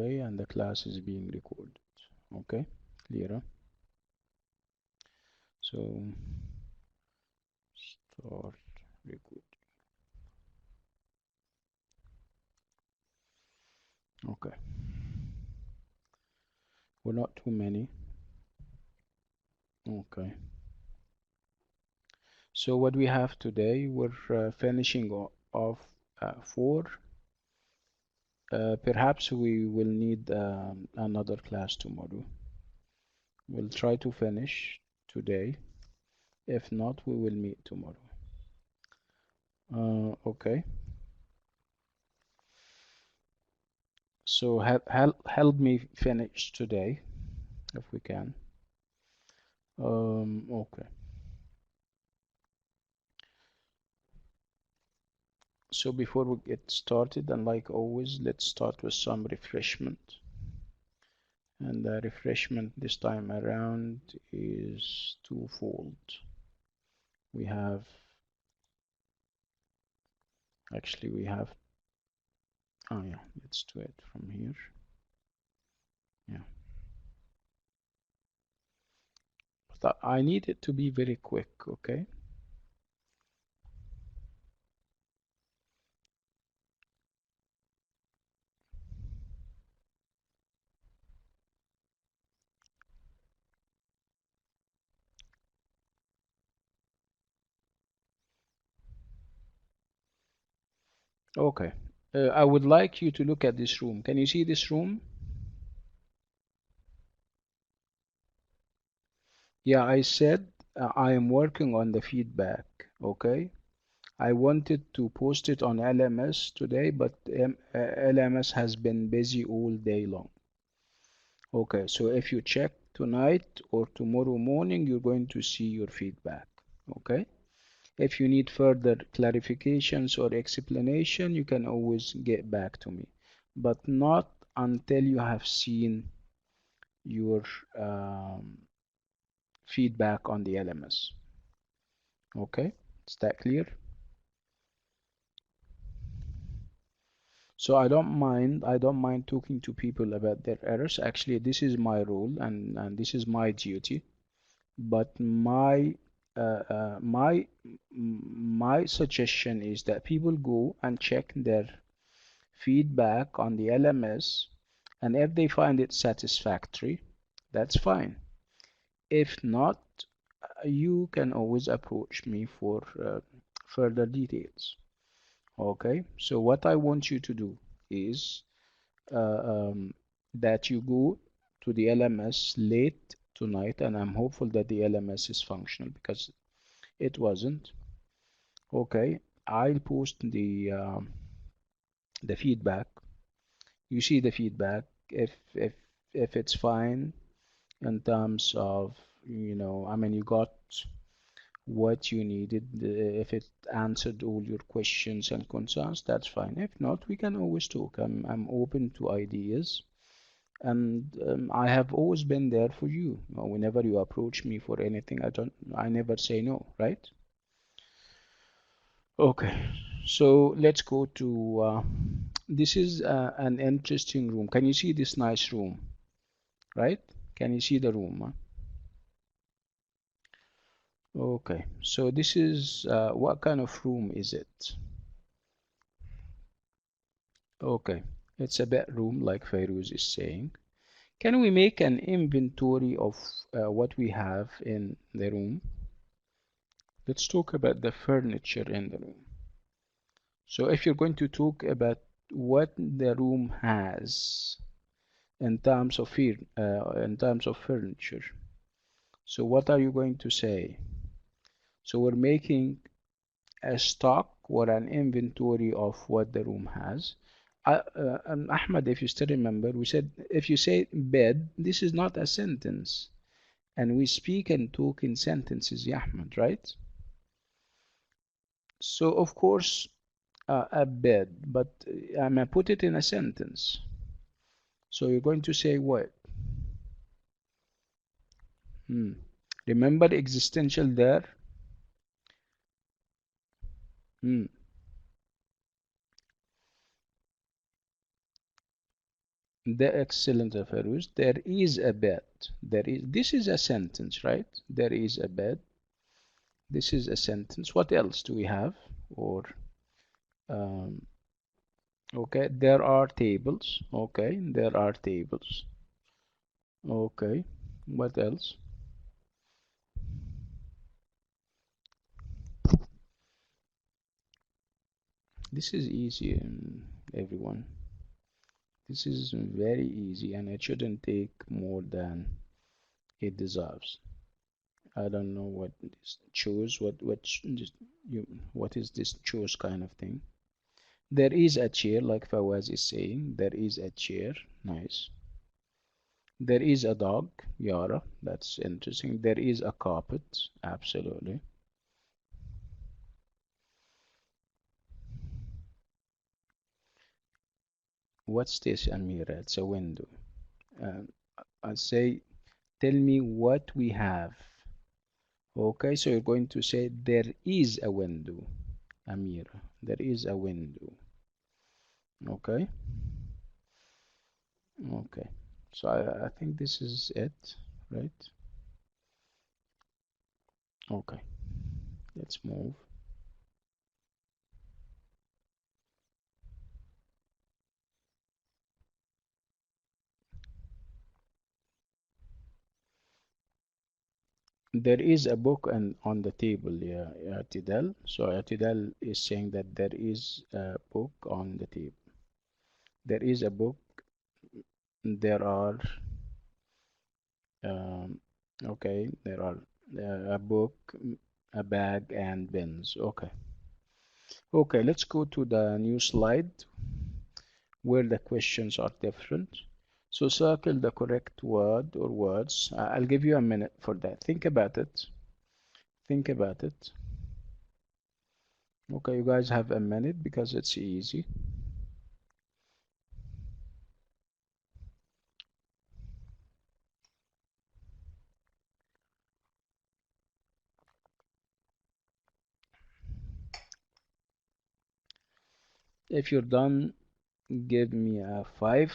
Okay, and the class is being recorded. Okay, clear, huh? So start record. Okay, we're not too many. Okay, so what we have today, we're finishing off 4. Perhaps we will need another class tomorrow. We'll try to finish today. If not, we will meet tomorrow. Okay. So help me finish today, if we can. Okay. So before we get started, and like always, let's start with some refreshment. And the refreshment this time around is twofold. We have, actually we have, oh yeah, let's do it from here. Yeah. But I need it to be very quick, okay? Okay. I would like you to look at this room. Can you see this room? Yeah, I said I am working on the feedback, okay? I wanted to post it on LMS today, but LMS has been busy all day long. Okay, so if you check tonight or tomorrow morning, you're going to see your feedback, okay? If you need further clarifications or explanation, you can always get back to me, but not until you have seen your feedback on the LMS. Okay, is that clear? So I don't mind talking to people about their errors. Actually, this is my role and this is my duty. But my suggestion is that people go and check their feedback on the LMS, and if they find it satisfactory, that's fine. If not, you can always approach me for further details. Okay, so what I want you to do is uh, um, that you go to the LMS late tonight, and I'm hopeful that the LMS is functional because it wasn't. Okay, I'll post the feedback. You see the feedback. If it's fine in terms of, I mean, you got what you needed. If it answered all your questions and concerns, that's fine. If not, we can always talk. I'm open to ideas, and I have always been there for you. Whenever you approach me for anything, I never say no, right? Okay, so let's go to this is an interesting room. Can you see this nice room, right? Can you see the room? Huh? Okay, so this is what kind of room is it? Okay, it's a bedroom, like Fairuz is saying. Can we make an inventory of what we have in the room? Let's talk about the furniture in the room. So if you're going to talk about what the room has in terms of furniture, so what are you going to say? So we're making a stock or an inventory of what the room has. Ahmed, if you still remember, we said if you say bed, this is not a sentence, and we speak and talk in sentences, ya Ahmed, right? So of course, a bed, but I'm gonna put it in a sentence. So you're going to say what? Hmm. Remember existential there? Hmm. The excellent Fairuz. There is a bed. There is. This is a sentence, right? There is a bed. This is a sentence. What else do we have? Or um, okay, there are tables. Okay, there are tables. Okay, what else? This is easy, everyone. This is very easy, and it shouldn't take more than it deserves. I don't know what this choose. What is this choose kind of thing? There is a chair, like Fawaz is saying. There is a chair. Nice. There is a dog, Yara. That's interesting. There is a carpet. Absolutely. What's this, Amira? It's a window. Um, I'll say, tell me what we have. Okay, so you're going to say there is a window, Amira. There is a window. Okay, okay. So I think this is it, right? Okay, let's move. There is a book on the table, yeah, Tidal. So Tidal is saying that there is a book on the table. There is a book. There are, um, okay, there are a book, a bag, and bins. Okay. Okay, let's go to the new slide where the questions are different. So circle the correct word or words. I'll give you a minute for that. Think about it. Think about it. Okay, you guys have a minute because it's easy. If you're done, give me a 5.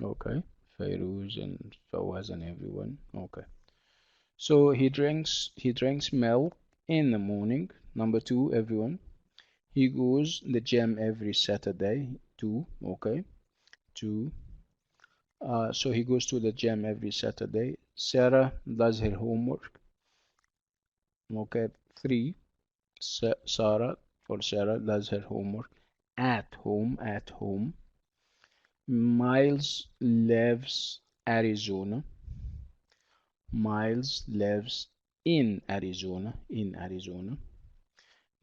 Okay, Fairuz and Fawaz and everyone. Okay. So he drinks milk in the morning. Number 2, everyone. He goes the gym every Saturday. 2, okay. 2. So he goes to the gym every Saturday. Sarah does her homework. Okay. 3. Sarah for Sarah does her homework at home. At home. Miles lives Arizona. Miles lives in Arizona. In Arizona.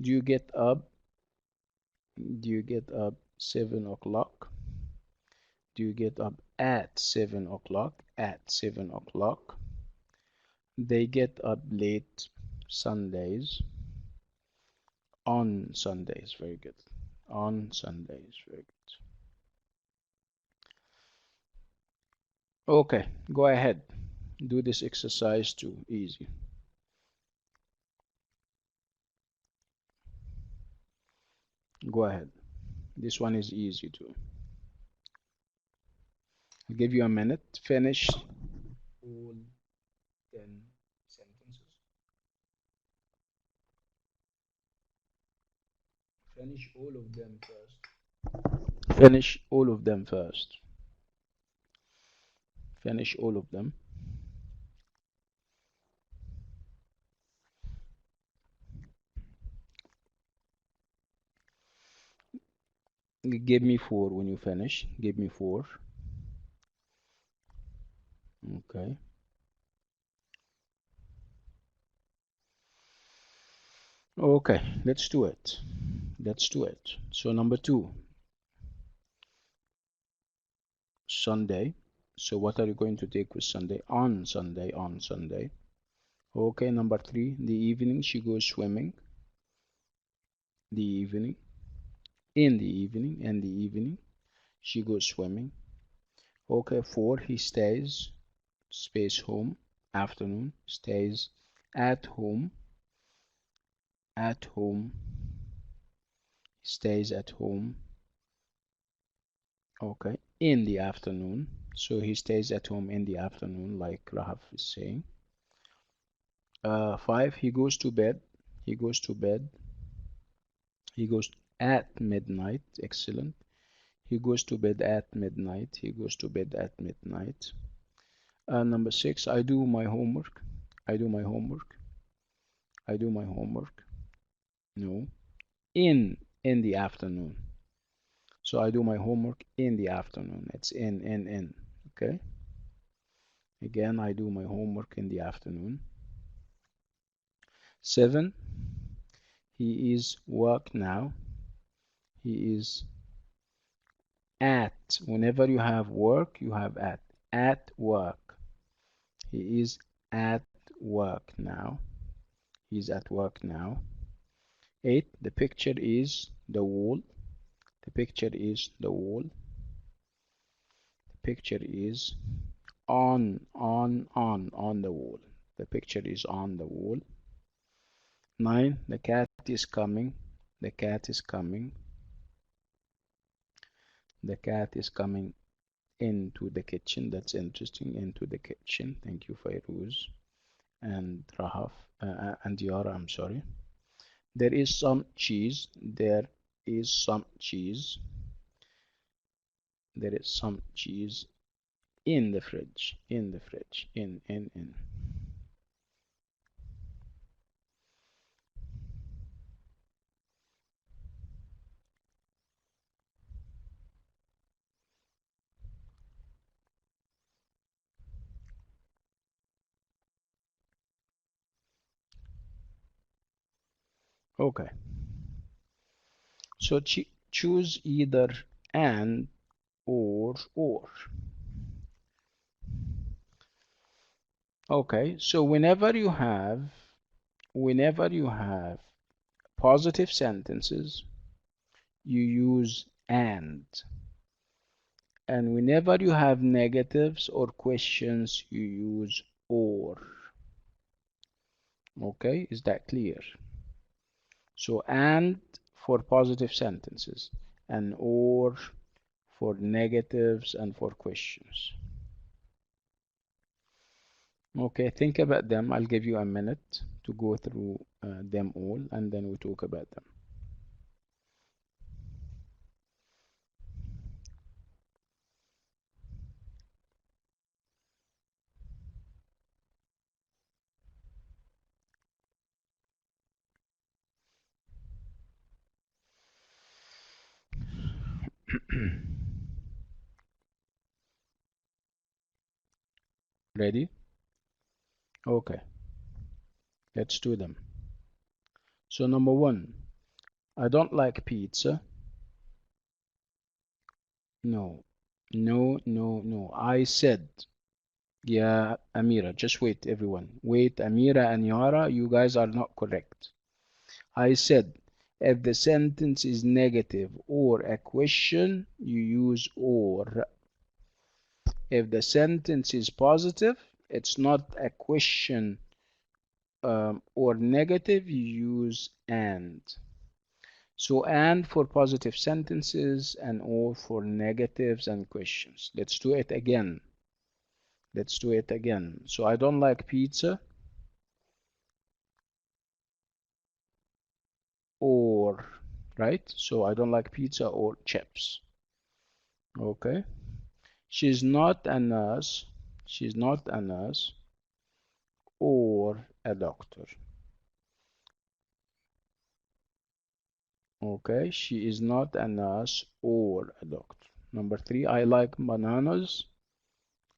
Do you get up? Do you get up 7 o'clock? Do you get up at 7 o'clock? At 7 o'clock. They get up late Sundays. On Sundays. Very good. On Sundays. Very good. Okay, go ahead. Do this exercise too. Easy. Go ahead. This one is easy too. I'll give you a minute. Finish all 10 sentences. Finish all of them first. Finish all of them first. Finish all of them. Give me 4 when you finish. Give me 4. Okay. Okay, let's do it. Let's do it. So number 2, Sunday. So what are you going to take with Sunday? On Sunday, on Sunday. Okay, number 3, the evening she goes swimming. The evening, in the evening, and the evening she goes swimming. Okay, 4, he stays, space home, afternoon, stays at home, at home, stays at home. Okay, in the afternoon. So he stays at home in the afternoon, like Rahaf is saying. 5, he goes to bed. He goes to bed. He goes at midnight. Excellent. He goes to bed at midnight. He goes to bed at midnight. Number 6, I do my homework. I do my homework. I do my homework. No. In the afternoon. So I do my homework in the afternoon. It's in. Okay. Again, I do my homework in the afternoon. 7, he is work now. He is at. Whenever you have work, you have at. At work. He is at work now. He's at work now. 8, the picture is the wall. The picture is the wall. The picture is on the wall. The picture is on the wall. 9, the cat is coming. The cat is coming. The cat is coming into the kitchen. That's interesting. Into the kitchen. Thank you, Fairuz and Rahaf and Yara. I'm sorry. There is some cheese. There is some cheese. There is some cheese in the fridge. In the fridge. In. Okay. So choose either and or. Okay. So whenever you have positive sentences, you use and whenever you have negatives or questions, you use or. Okay, is that clear? So and for positive sentences and or for negatives and for questions. Okay, think about them. I'll give you a minute to go through them all and then we talk about them. Ready? Okay, let's do them. So number 1, I don't like pizza. No, no. I said, yeah, Amira, just wait, everyone. Wait, Amira and Yara, you guys are not correct. I said, if the sentence is negative or a question, you use or. If the sentence is positive, it's not a question or negative, you use and. So and for positive sentences and or for negatives and questions. Let's do it again. Let's do it again. So I don't like pizza or, right? So I don't like pizza or chips. Okay. She's not a nurse. She's not a nurse or a doctor. Okay. She is not a nurse or a doctor. Number 3, I like bananas.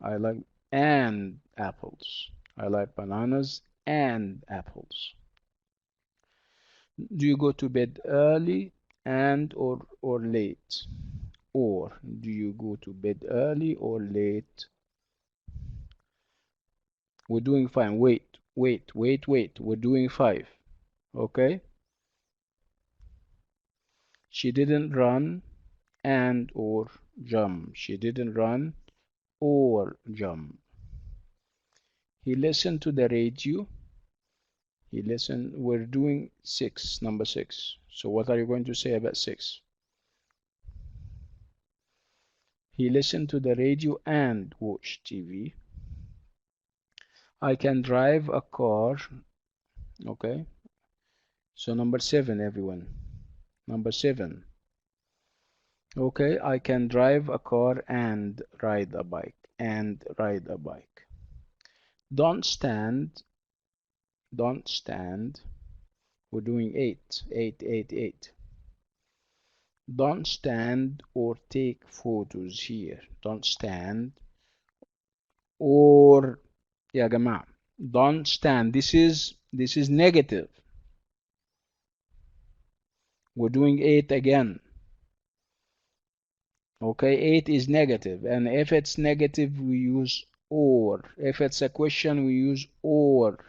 I like and apples. I like bananas and apples. Do you go to bed early and or late? Or do you go to bed early or late? We're doing fine. Wait. We're doing 5. Okay? She didn't run and or jump. She didn't run or jump. He listened to the radio. He listened. We're doing 6, number 6. So what are you going to say about 6? He listened to the radio and watched TV. I can drive a car. Okay. So number 7, everyone. Number 7. Okay, I can drive a car and ride a bike. And ride a bike. Don't stand. Don't stand. We're doing 8. 8, 8, 8. Don't stand or take photos here. Don't stand or يا جماعة don't stand. This is negative. We're doing 8 again. Okay, 8 is negative, and if it's negative we use or. If it's a question we use or.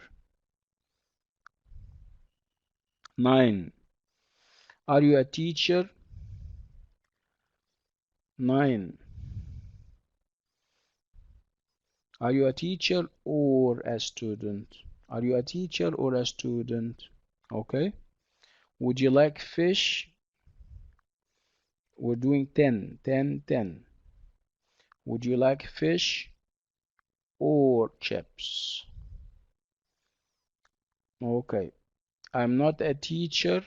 9. Are you a teacher? 9. Are you a teacher or a student? Are you a teacher or a student? Okay. Would you like fish? We're doing 10, 10, 10. Would you like fish or chips? Okay. I'm not a teacher.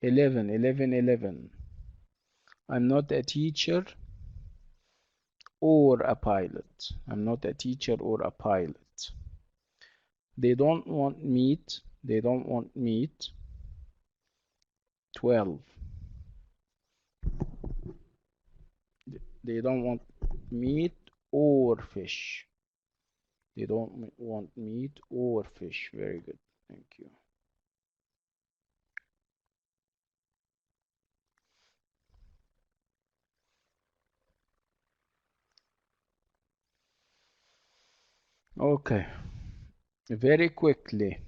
11, 11, 11. I'm not a teacher or a pilot. I'm not a teacher or a pilot. They don't want meat. They don't want meat. 12. They don't want meat or fish. They don't want meat or fish. Very good. Thank you. Okay. Very quickly.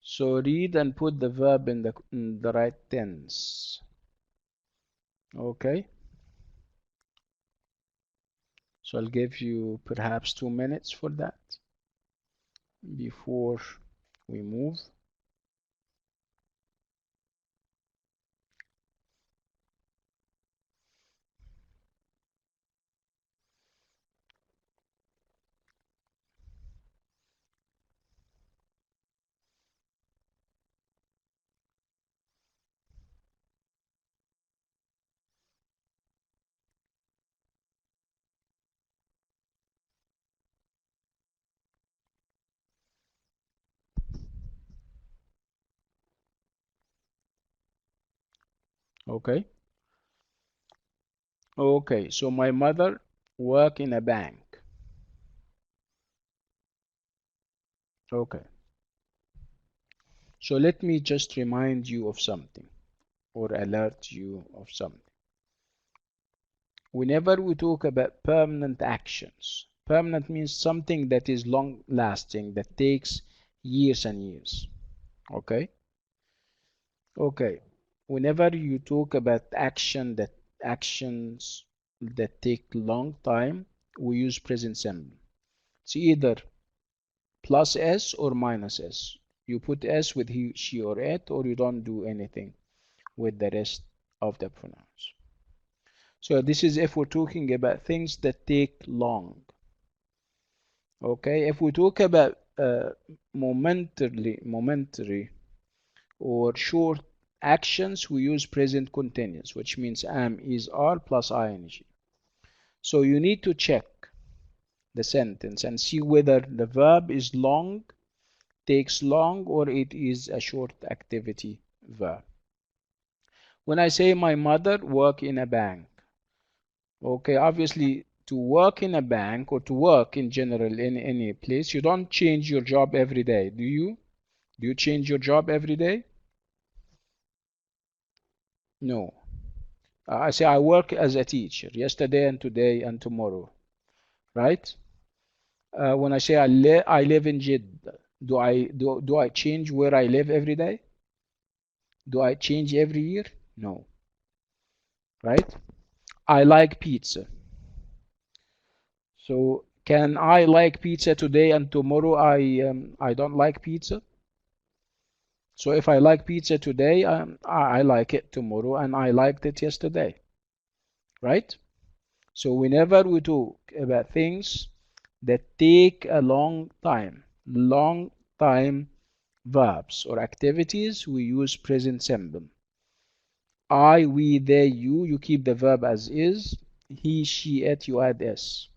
So read and put the verb in the right tense. Okay. So I'll give you perhaps 2 minutes for that before we move. Okay. Okay, so my mother work in a bank. Okay. So let me just remind you of something or alert you of something. Whenever we talk about permanent actions, permanent means something that is long lasting, that takes years and years. Okay? Okay. Whenever you talk about actions that take long time, we use present simple. It's either plus s or minus s. You put s with he, she, or it, or you don't do anything with the rest of the pronouns. So this is if we're talking about things that take long. Okay, if we talk about momentary or short actions, we use present continuous, which means am, is, are plus ing. So you need to check the sentence and see whether the verb is long, takes long, or it is a short activity verb. When I say my mother work in a bank, okay, obviously to work in a bank or to work in general in any place, you don't change your job every day, do you? Do you change your job every day? No. I say I work as a teacher yesterday and today and tomorrow, right? When I say I live in Jeddah, do I change where I live every day? Do I change every year? No, right? I like pizza. So can I like pizza today and tomorrow I don't like pizza? So if I like pizza today, I like it tomorrow and I liked it yesterday. right? So whenever we talk about things that take a long time verbs or activities, we use present simple. I, we, they, you keep the verb as is. He, she, it, you add s.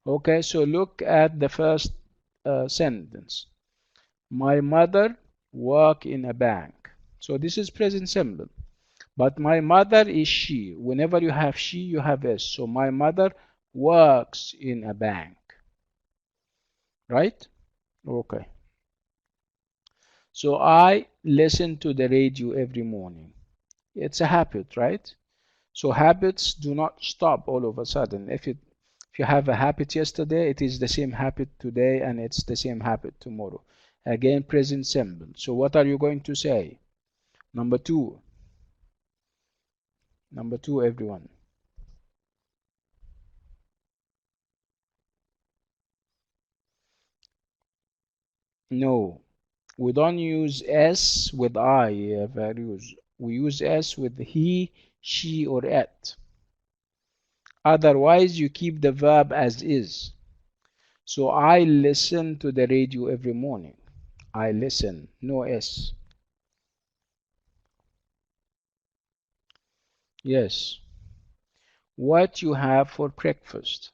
Okay, so look at the first sentence. My mother work in a bank. So this is present simple. But my mother is she. Whenever you have she, you have s. So my mother works in a bank. Right? Okay. So I listen to the radio every morning. It's a habit, right? So habits do not stop all of a sudden. If you have a habit yesterday, it is the same habit today and it's the same habit tomorrow. Again, present simple. So what are you going to say? Number two. Number two, everyone. No, we don't use s with I values. We use s with he, she, or it. Otherwise, you keep the verb as is. So I listen to the radio every morning. I listen, no s. Yes. What you have for breakfast.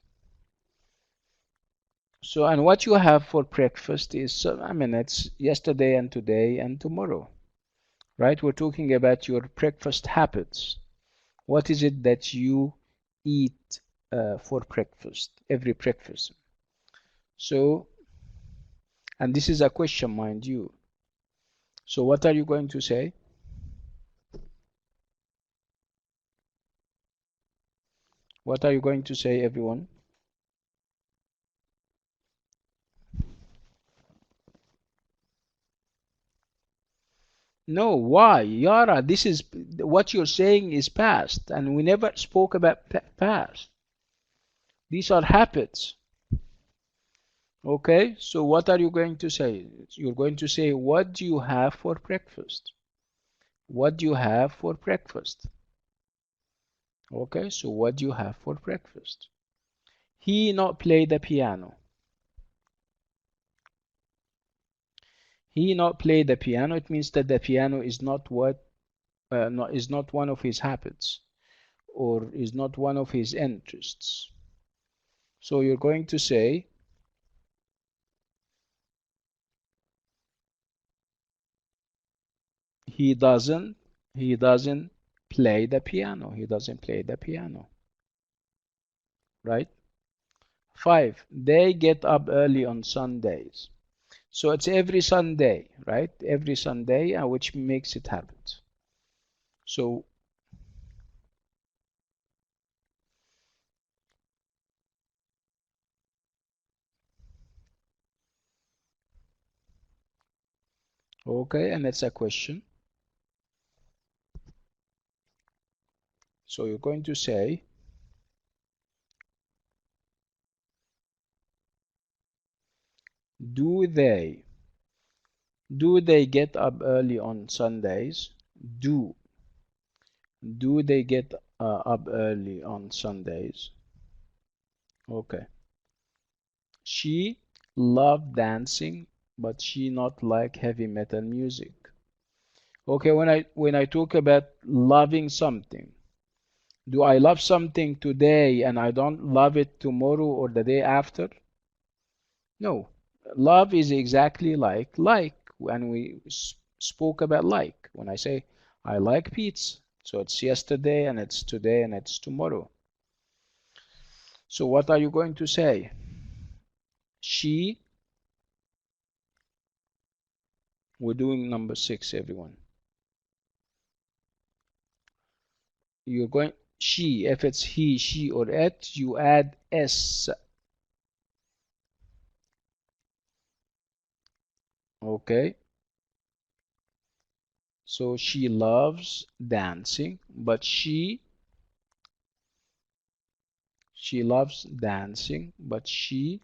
So, and what you have for breakfast is, I mean, it's yesterday and today and tomorrow, right? We're talking about your breakfast habits. What is it that you eat for breakfast, every breakfast? So, and this is a question, mind you. So, what are you going to say? What are you going to say, everyone? No, why? Yara, this is what you're saying is past, and we never spoke about past. These are habits. Okay, so what are you going to say? You're going to say, what do you have for breakfast? What do you have for breakfast? Okay, so what do you have for breakfast? He not play the piano. He not play the piano. It means that the piano is not is not one of his habits or is not one of his interests. So you're going to say he doesn't he doesn't play the piano. He doesn't play the piano, right? 5. They get up early on Sundays. So it's every Sunday, right? Every Sunday, which makes it habit. So, okay, and it's a question. So you're going to say, do they do they get up early on Sundays? Do do they get up early on Sundays? Okay. She loved dancing, but she not like heavy metal music. Okay, when I talk about loving something, do I love something today and I don't love it tomorrow or the day after? No. Love is exactly like when we spoke about like. When I say I like pizza, so it's yesterday and it's today and it's tomorrow. So what are you going to say? She, we're doing number 6, everyone. You're going she, if it's he, she, or it, you add s. Okay. So she loves dancing, but she loves dancing, but she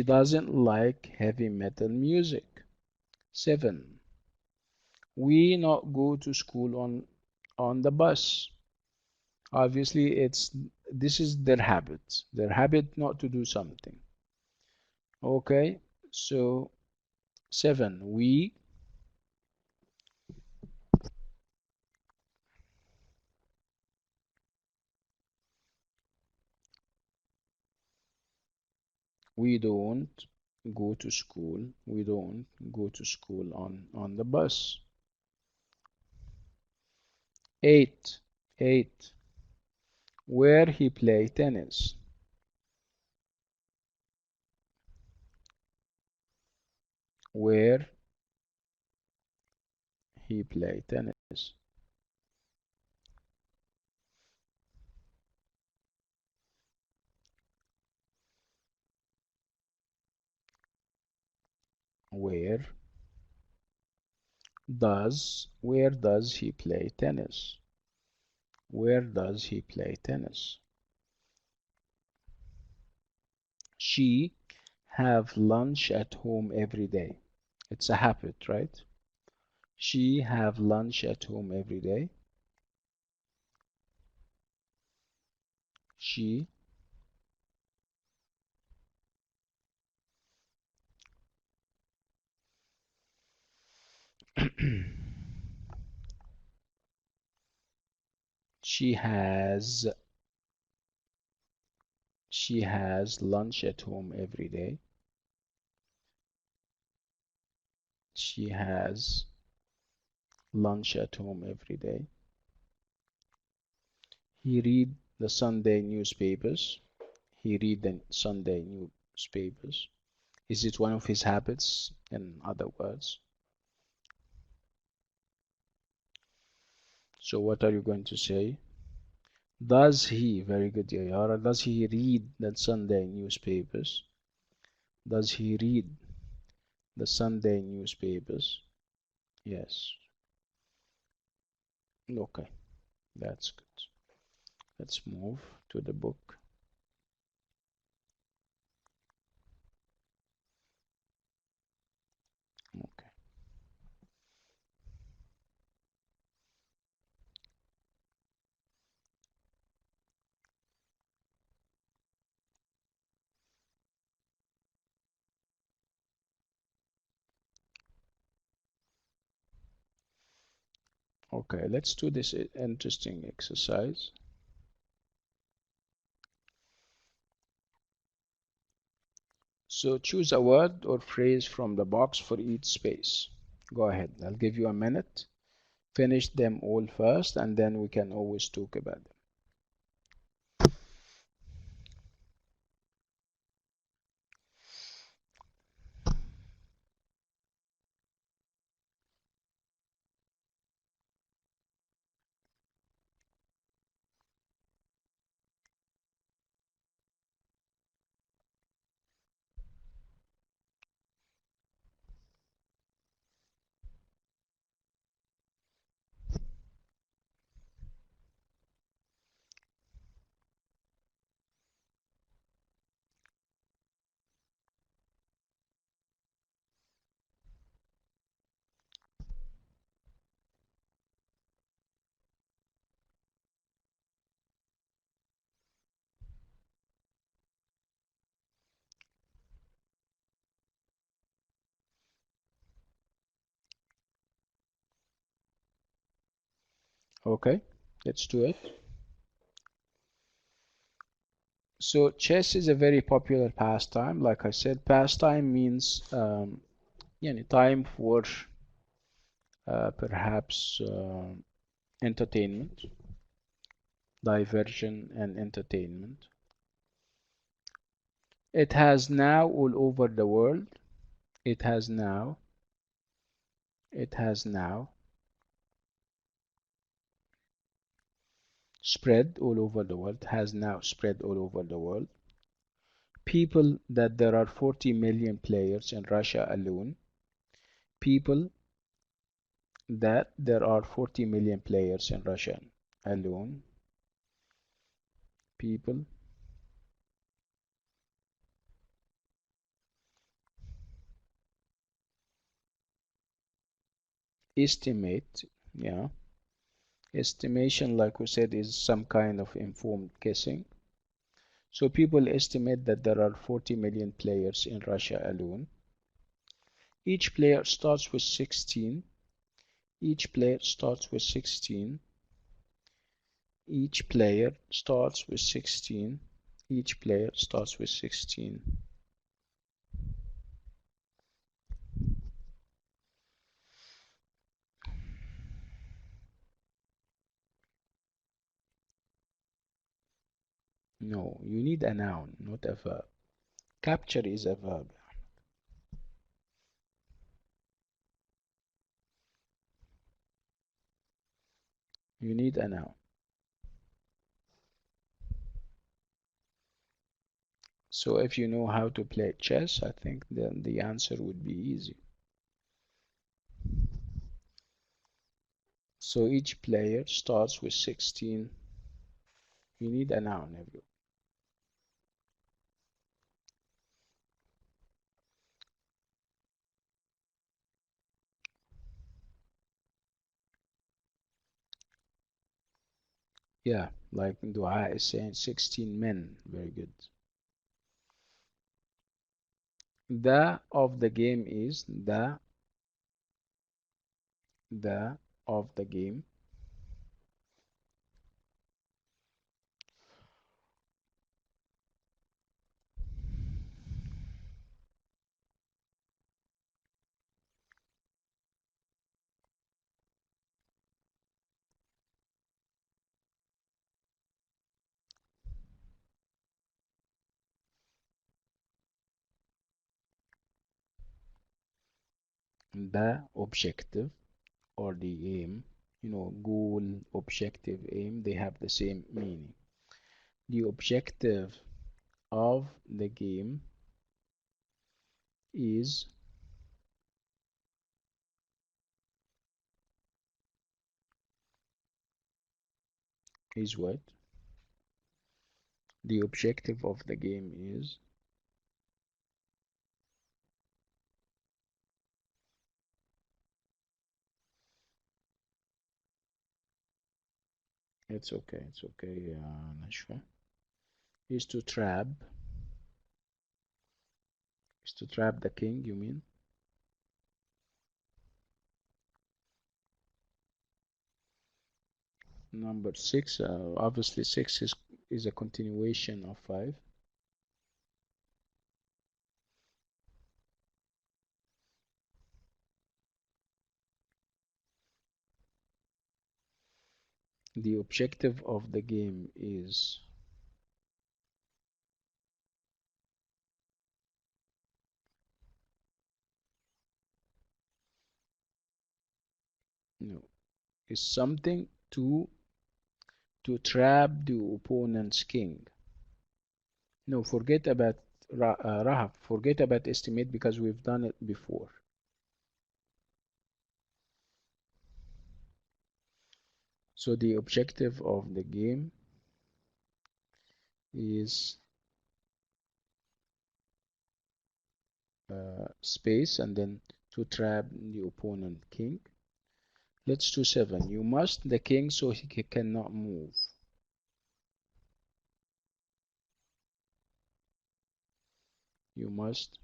doesn't like heavy metal music. 7. We not go to school on the bus. Obviously, this is their habit not to do something. Okay, so 7. We don't go to school. We don't go to school on the bus. 8. 8. Where he play tennis. Where he play tennis. Where where does he play tennis? Where does he play tennis? She have lunch at home every day. It's a habit, right? She have lunch at home every day. She she has she has lunch at home every day. She has lunch at home every day. He read the Sunday newspapers. He read the Sunday newspapers. Is it one of his habits, in other words? So what are you going to say? Does he, very good, Yara, does he read the Sunday newspapers? Does he read the Sunday newspapers? Yes. Okay, that's good. Let's move to the book. Okay. Okay, let's do this interesting exercise. So choose a word or phrase from the box for each space. Go ahead, I'll give you a minute. Finish them all first, and then we can always talk about them. Okay, let's do it. So chess is a very popular pastime. Like I said, pastime means time for perhaps entertainment, diversion, and entertainment. It has now all over the world. It has now. It has now spread all over the world. Has now spread all over the world. People that there are 40 million players in Russia alone. People that there are 40 million players in Russia alone. People estimate. Yeah, estimation, like we said, is some kind of informed guessing. So people estimate that there are 40 million players in Russia alone. Each player starts with 16. Each player starts with 16. Each player starts with 16. Each player starts with 16. No, you need a noun, not a verb. Capture is a verb. You need a noun. So if you know how to play chess, I think then the answer would be easy. So each player starts with 16. You need a noun, everyone. Yeah, like Dua is saying 16 men. Very good. The of the game is the of the game. The objective or the aim, goal, objective, aim, they have the same meaning. The objective of the game is what? The objective of the game is, it's okay, Nashwa, is to trap, the king, you mean? Number six, obviously six is a continuation of five. The objective of the game is, you know, is something to trap the opponent's king. No, forget about Rahab. Forget about estimate because we've done it before. So the objective of the game is space and then to trap the opponent king. Let's do 7. You must the king so he cannot move. You must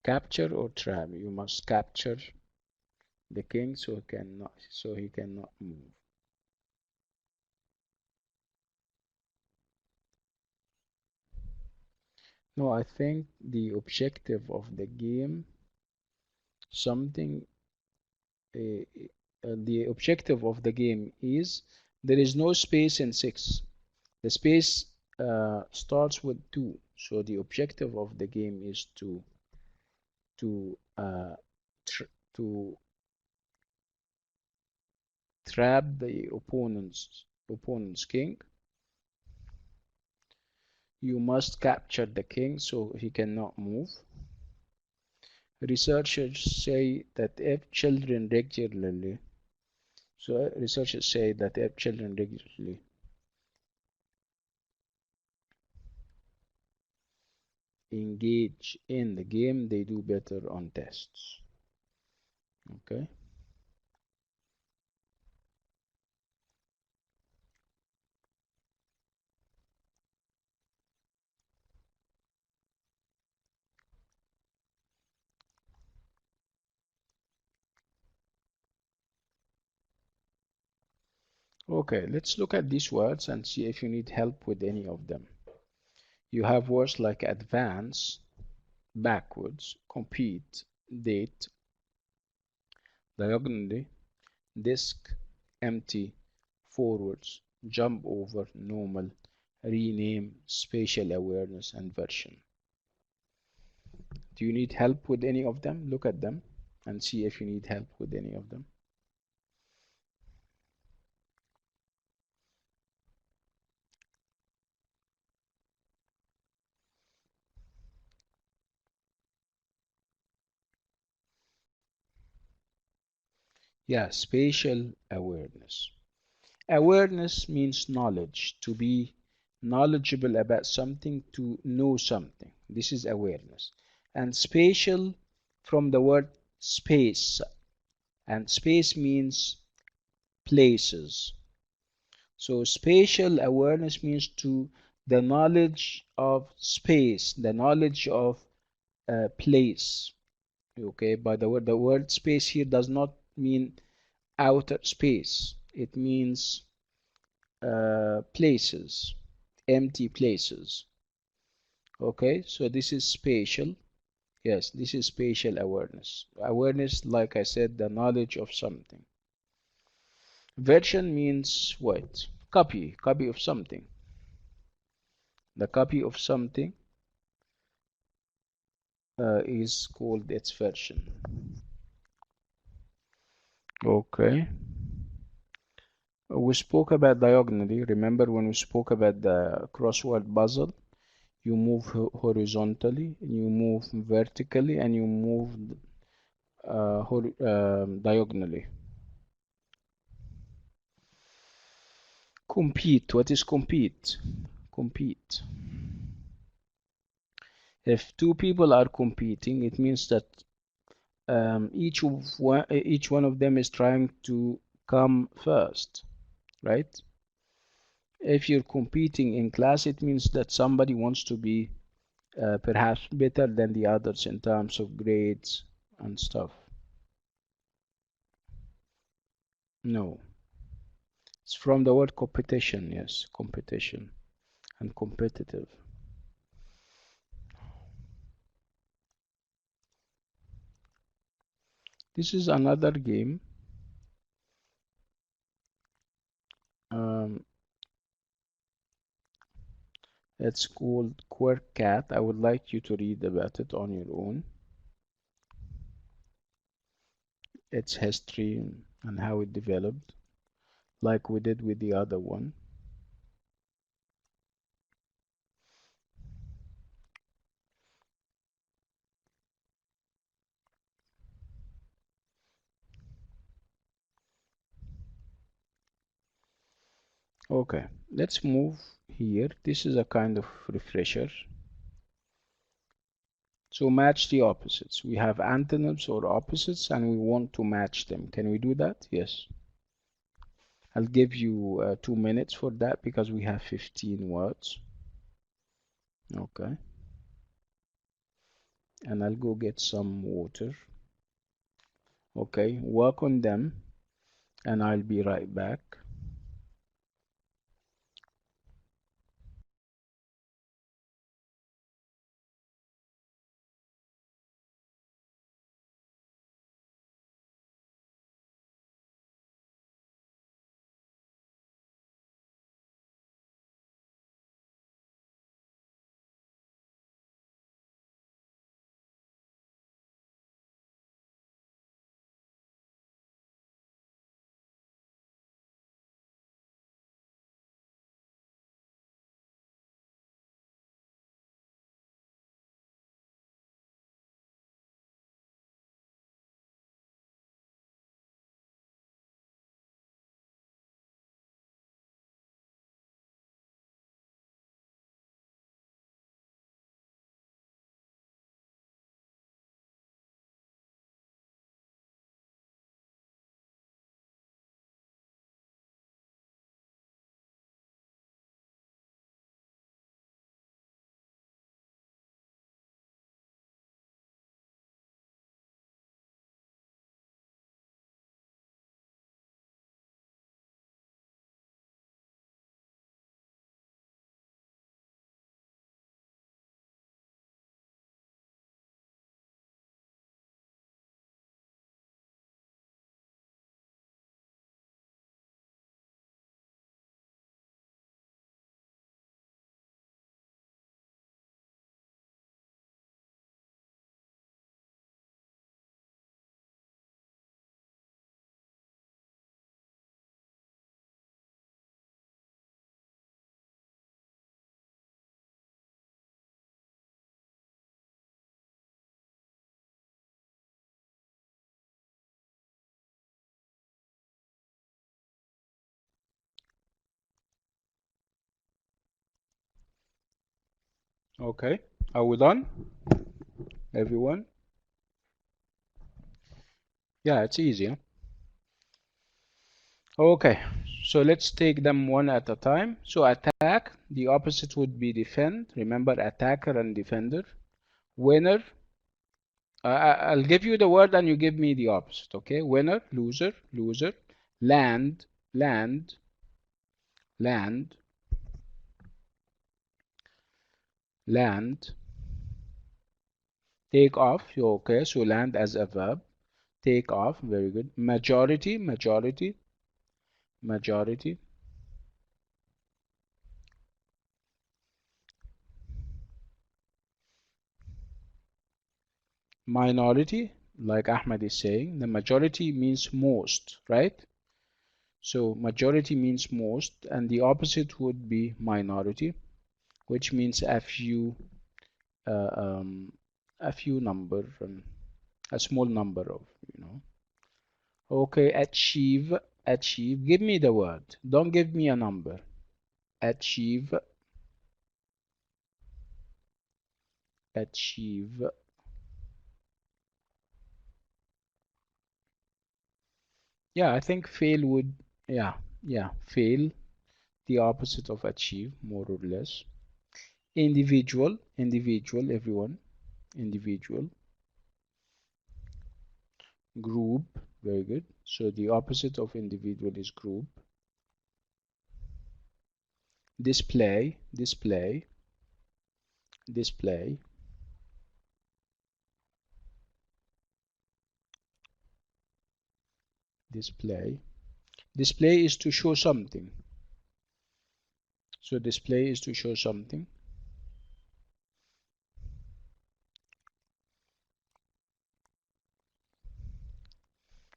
capture or trap. You must capture the king so he cannot move. No, I think the objective of the game, something the objective of the game is, there is no space in 6. The space starts with 2. So the objective of the game is to uh, tr to trap the opponent's king. You must capture the king so he cannot move. Researchers say that if children regularly So researchers say that if children regularly engage in the game, they do better on tests. Okay. Okay, let's look at these words and see if you need help with any of them. You have words like advance, backwards, compete, date, diagonally, disk, empty, forwards, jump over, normal, rename, spatial awareness, and version. Do you need help with any of them? Look at them and see if you need help with any of them. Yeah, spatial awareness. Awareness means knowledge, to be knowledgeable about something, to know something. This is awareness. And spatial from the word space, and space means places. So spatial awareness means to the knowledge of space, the knowledge of place. Okay, by the word space here does not mean outer space. It means places, empty places. Okay, so this is spatial. Yes, this is spatial awareness. Awareness, like I said, the knowledge of something. Version means what? Copy of something. The copy of something is called its version. Okay. We spoke about diagonally. Remember when we spoke about the crossword puzzle? You move horizontally, you move vertically, and you move diagonally. Compete. What is compete? Compete. If two people are competing, it means that each one of them is trying to come first, right? If you're competing in class, it means that somebody wants to be perhaps better than the others in terms of grades and stuff. No, it's from the word competition. Yes, competition and competitive. This is another game. Um, it's called Quirk Cat. I would like you to read about it on your own. Its history and how it developed, like we did with the other one. Okay, let's move here. This is a kind of refresher. So match the opposites. We have antonyms or opposites and we want to match them. Can we do that? Yes. I'll give you 2 minutes for that because we have 15 words. Okay. And I'll go get some water. Okay, work on them and I'll be right back. Okay, are we done, everyone? Yeah, it's easy, huh? Okay, so let's take them one at a time. So attack, the opposite would be defend. Remember, attacker and defender. Winner, I'll give you the word and you give me the opposite, okay? Winner, loser, loser. Land, land, land, land. Take off, okay, so land as a verb. Take off, very good. Majority, majority, majority. Minority, like Ahmed is saying, the majority means most, right? So majority means most, and the opposite would be minority, which means uh, um, a few number, a small number of, you know. Okay, achieve, achieve. Give me the word. Don't give me a number. Achieve, achieve. Yeah, I think fail would, yeah, yeah, fail, the opposite of achieve, more or less. Individual, individual, everyone, individual. Group, very good. So the opposite of individual is group. Display, display, display, display. Display is to show something. So display is to show something.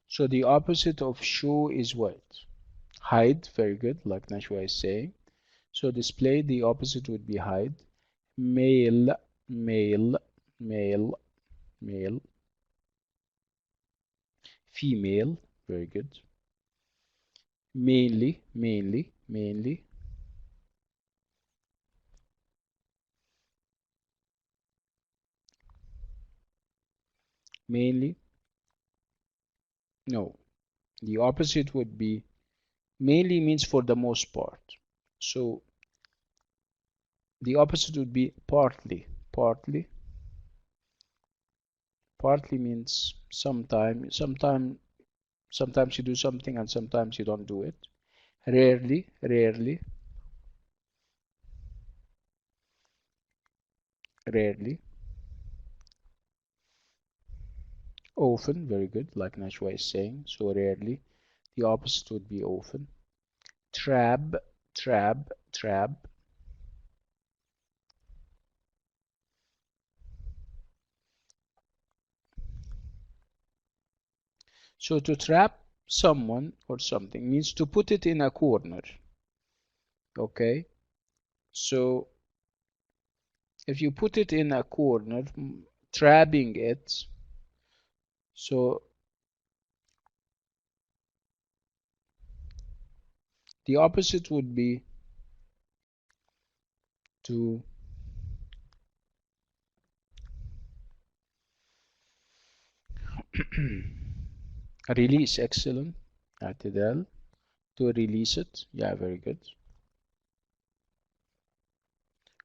So the opposite of show is what? Hide, very good, like Nashwa is saying. So display, the opposite would be hide. Male, male, male, male. Female, very good. Mainly, mainly, mainly. Mainly, no. The opposite would be mainly means for the most part. So the opposite would be partly. Partly. Partly means sometimes you do something and sometimes you don't do it. Rarely, rarely, rarely. Often, very good, like Nashwa is saying. So rarely. The opposite would be often. Trap, trap, trap. So to trap someone or something means to put it in a corner. Okay? So if you put it in a corner, trapping it, so the opposite would be to release. Excellent. اعتدال. To release it. Yeah, very good.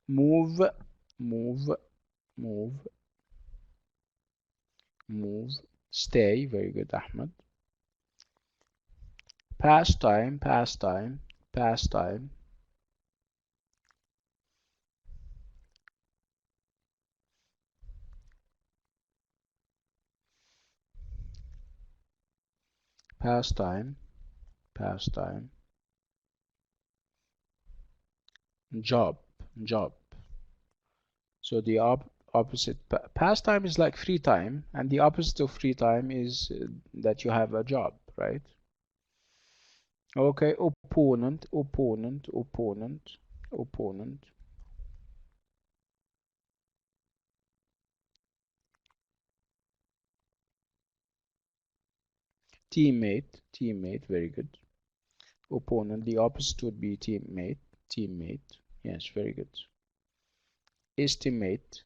Move, move, move, move. Stay. Very good, Ahmed. Pastime, pastime, pastime, pastime, pastime. Job, job. So the opposite pastime is like free time, and the opposite of free time is that you have a job, right? Okay, opponent, opponent, opponent, opponent. Teammate, teammate, very good. Opponent, the opposite would be teammate, teammate. Yes, very good. estimate.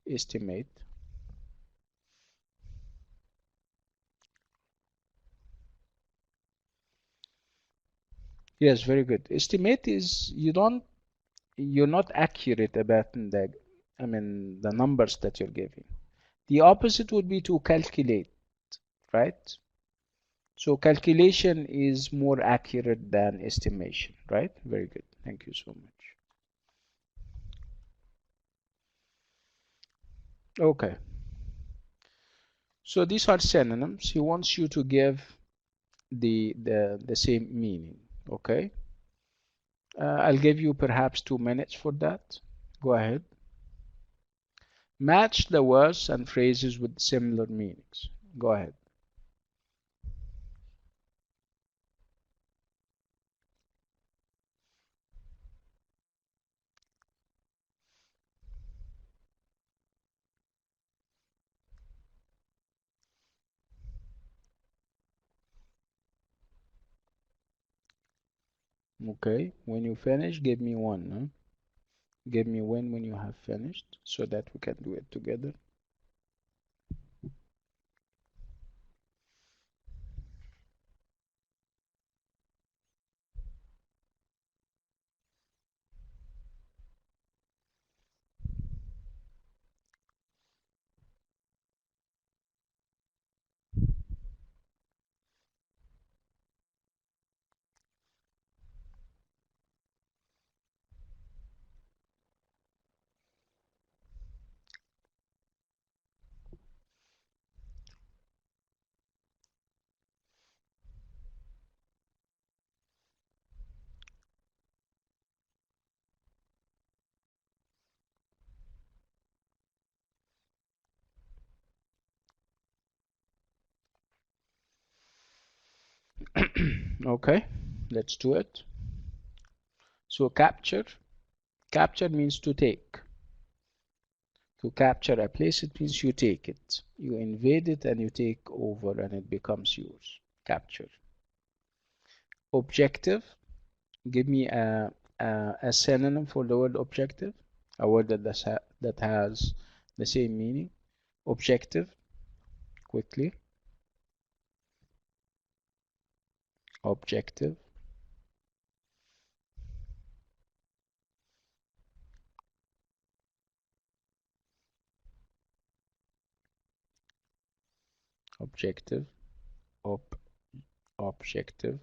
Yes, very good. Estimate is you're not accurate about the numbers that you're giving. The opposite would be to calculate, right? So calculation is more accurate than estimation, right? Very good. Thank you so much. Okay. So these are synonyms. He wants you to give the same meaning. Okay. I'll give you perhaps 2 minutes for that. Go ahead. Match the words and phrases with similar meanings. Go ahead. Okay. When you finish, give me one. Huh? Give me one when you have finished so that we can do it together. Okay, let's do it. So capture means to take. To capture a place, it means you take it. You invade it and you take over and it becomes yours. Capture. Objective. Give me a synonym for the word objective. A word that has the same meaning. Objective. Quickly. Objective. Objective. Ob Objective.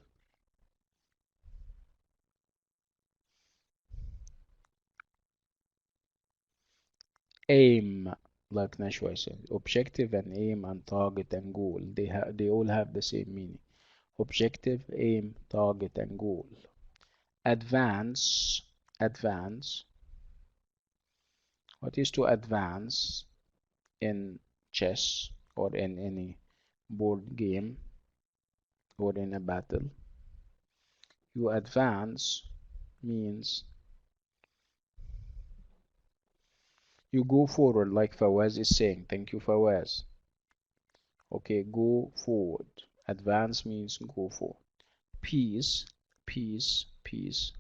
Aim. Like Nashwa said, objective and aim and target and goal. They all have the same meaning. Objective, aim, target, and goal. Advance. Advance. What is to advance in chess or in any board game or in a battle? You advance means you go forward, like Fawaz is saying. Thank you, Fawaz. Okay, go forward. Advance means go forward. Peace, peace, peace.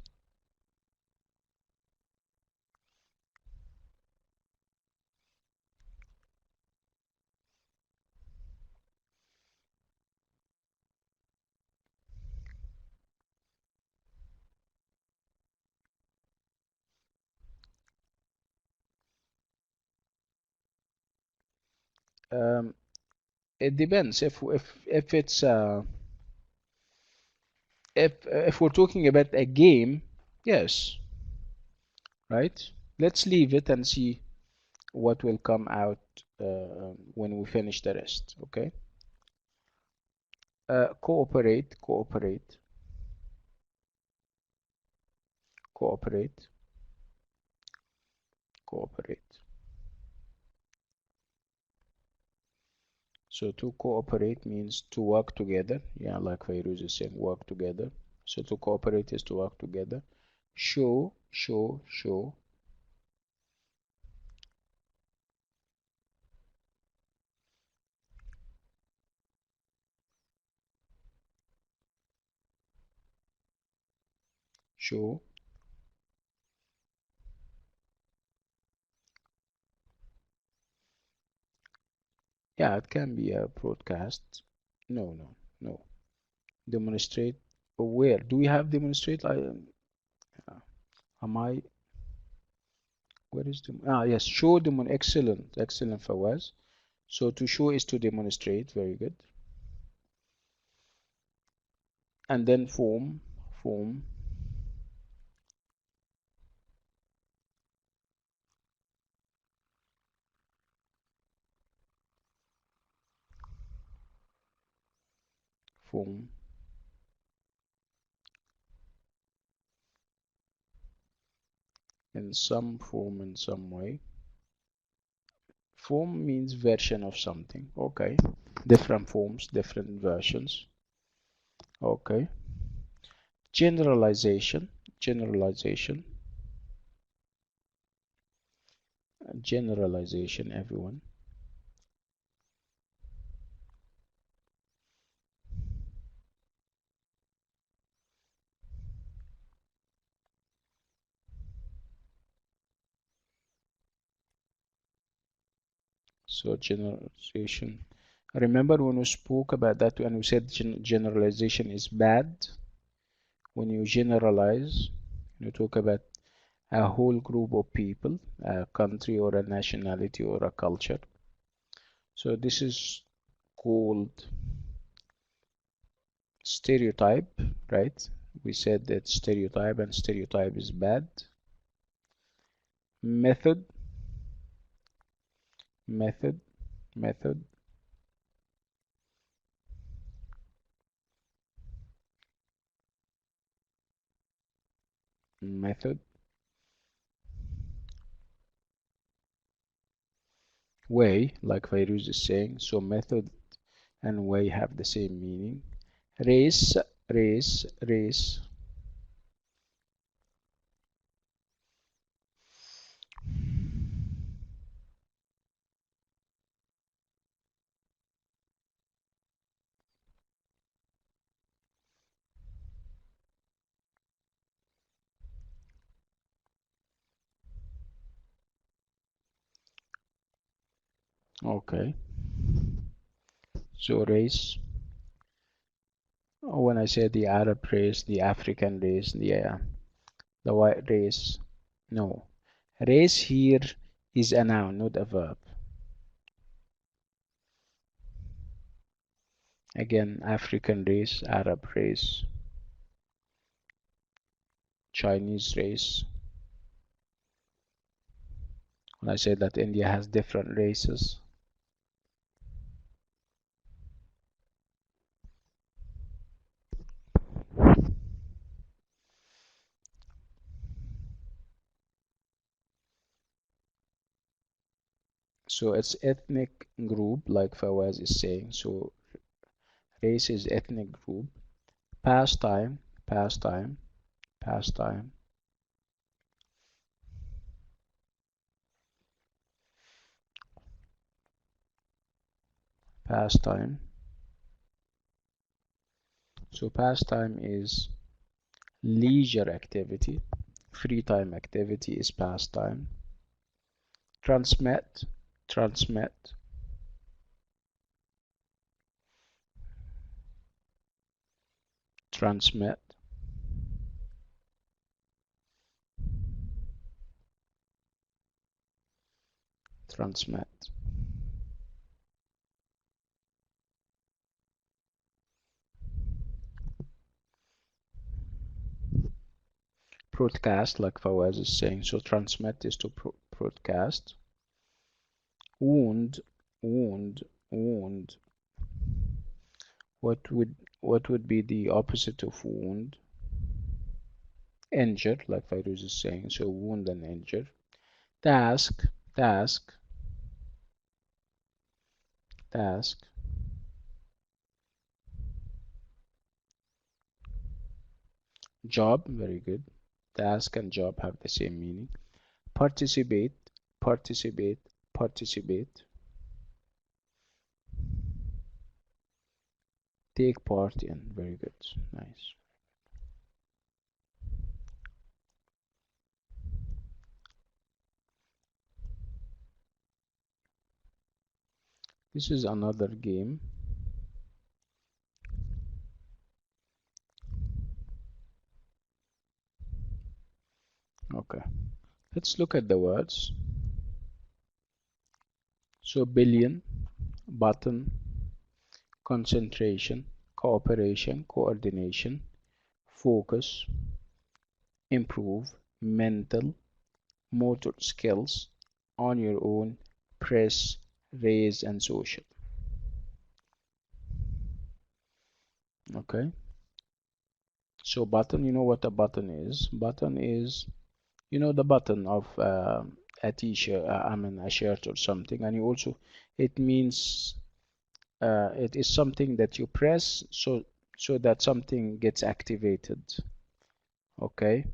Um, it depends. If it's if we're talking about a game, yes, right? Let's leave it and see what will come out when we finish the rest. Okay. Cooperate, cooperate, cooperate, cooperate. So to cooperate means to work together. Yeah, like Fairuz is saying, work together. So to cooperate is to work together. Show, show, show. Show. Yeah, it can be a broadcast. No, no, no. Demonstrate. Where do we have demonstrate? Am I? Where is the? Yes, show demon. Excellent, excellent, Fawaz. So to show is to demonstrate. Very good. And then form, form. In some form, in some way. Form means version of something. Okay. Different forms, different versions. Okay. Generalization, generalization, generalization, everyone. So generalization. Remember when we spoke about that and we said generalization is bad? When you generalize, you talk about a whole group of people, a country or a nationality or a culture. So this is called stereotype, right? We said that stereotype and stereotype is bad. Method, method, method, method. Way, like Fairuz is saying, so method and way have the same meaning. Race, race. Okay, so race. When I say the Arab race, the African race, the white race, no. Race here is a noun, not a verb. Again, African race, Arab race, Chinese race. When I say that India has different races, so it's ethnic group, like Fawaz is saying. So race is ethnic group. Pastime, pastime, pastime, pastime. So pastime is leisure activity. Free time activity is pastime. Transmit, transmit, transmit, transmit. Broadcast, like Fawaz is saying. So transmit is to broadcast. Wound, wound, wound. What would be the opposite of wound? Injure, like Fairuz is saying. So wound and injure. Task, task, task. Job, very good. Task and job have the same meaning. Participate, participate, participate. Take part in, very good. Nice. This is another game. Okay, let's look at the words. So billion, button, concentration, cooperation, coordination, focus, improve, mental, motor skills, on your own, press, raise, and social. Okay, so button, you know what a button is? Button is, you know, the button of a t-shirt, I mean a shirt or something, and you also, it means it is something that you press so that something gets activated. Okay,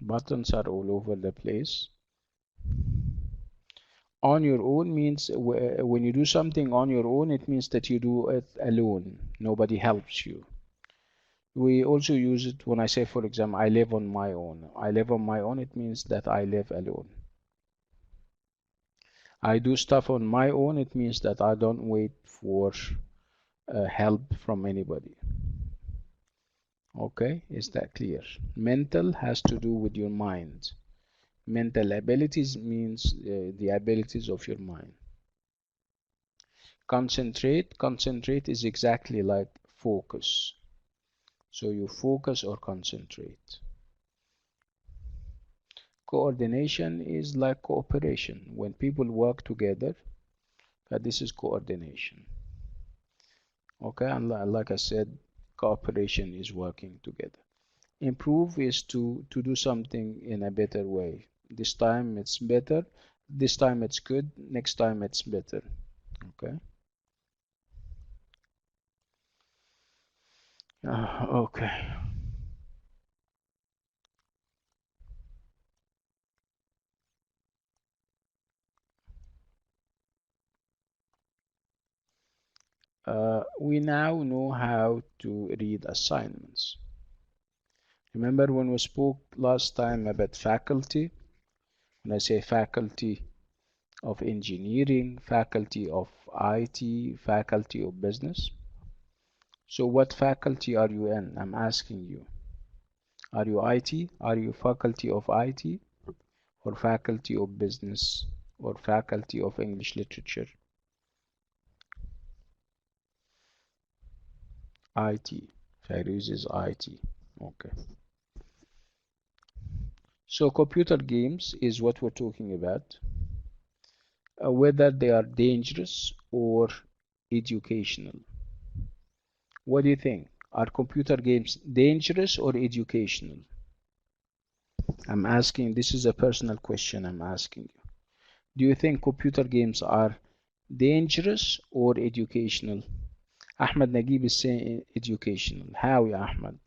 buttons are all over the place. On your own means when you do something on your own, it means that you do it alone. Nobody helps you. We also use it when I say, for example, I live on my own. I live on my own, it means that I live alone. I do stuff on my own, it means that I don't wait for help from anybody. Okay, is that clear? Mental has to do with your mind. Mental abilities means the abilities of your mind. Concentrate is exactly like focus. So you focus or concentrate. Coordination is like cooperation. When people work together, this is coordination. Okay, and like I said, cooperation is working together. Improve is to do something in a better way. This time it's better, this time it's good, next time it's better. Okay. Okay. We now know how to read assignments. Remember when we spoke last time about faculty? When I say faculty of engineering, faculty of IT, faculty of business. So what faculty are you in? I'm asking you. Are you IT? Are you faculty of IT or faculty of business or faculty of English literature? IT. Fairuz is IT. Okay. So computer games is what we're talking about, whether they are dangerous or educational. What do you think? Are computer games dangerous or educational? I'm asking, this is a personal question I'm asking you. Do you think computer games are dangerous or educational? Ahmed Nagib is saying educational. How, ya Ahmed?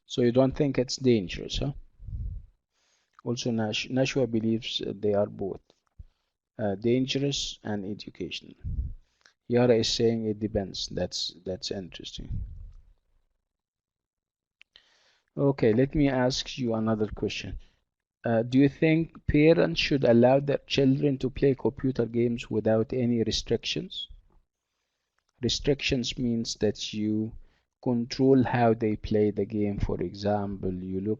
So you don't think it's dangerous, huh? Also, Nashua believes they are both dangerous and educational. Yara is saying it depends. That's interesting. Okay, let me ask you another question. Do you think parents should allow their children to play computer games without any restrictions? Restrictions means that you control how they play the game. For example, you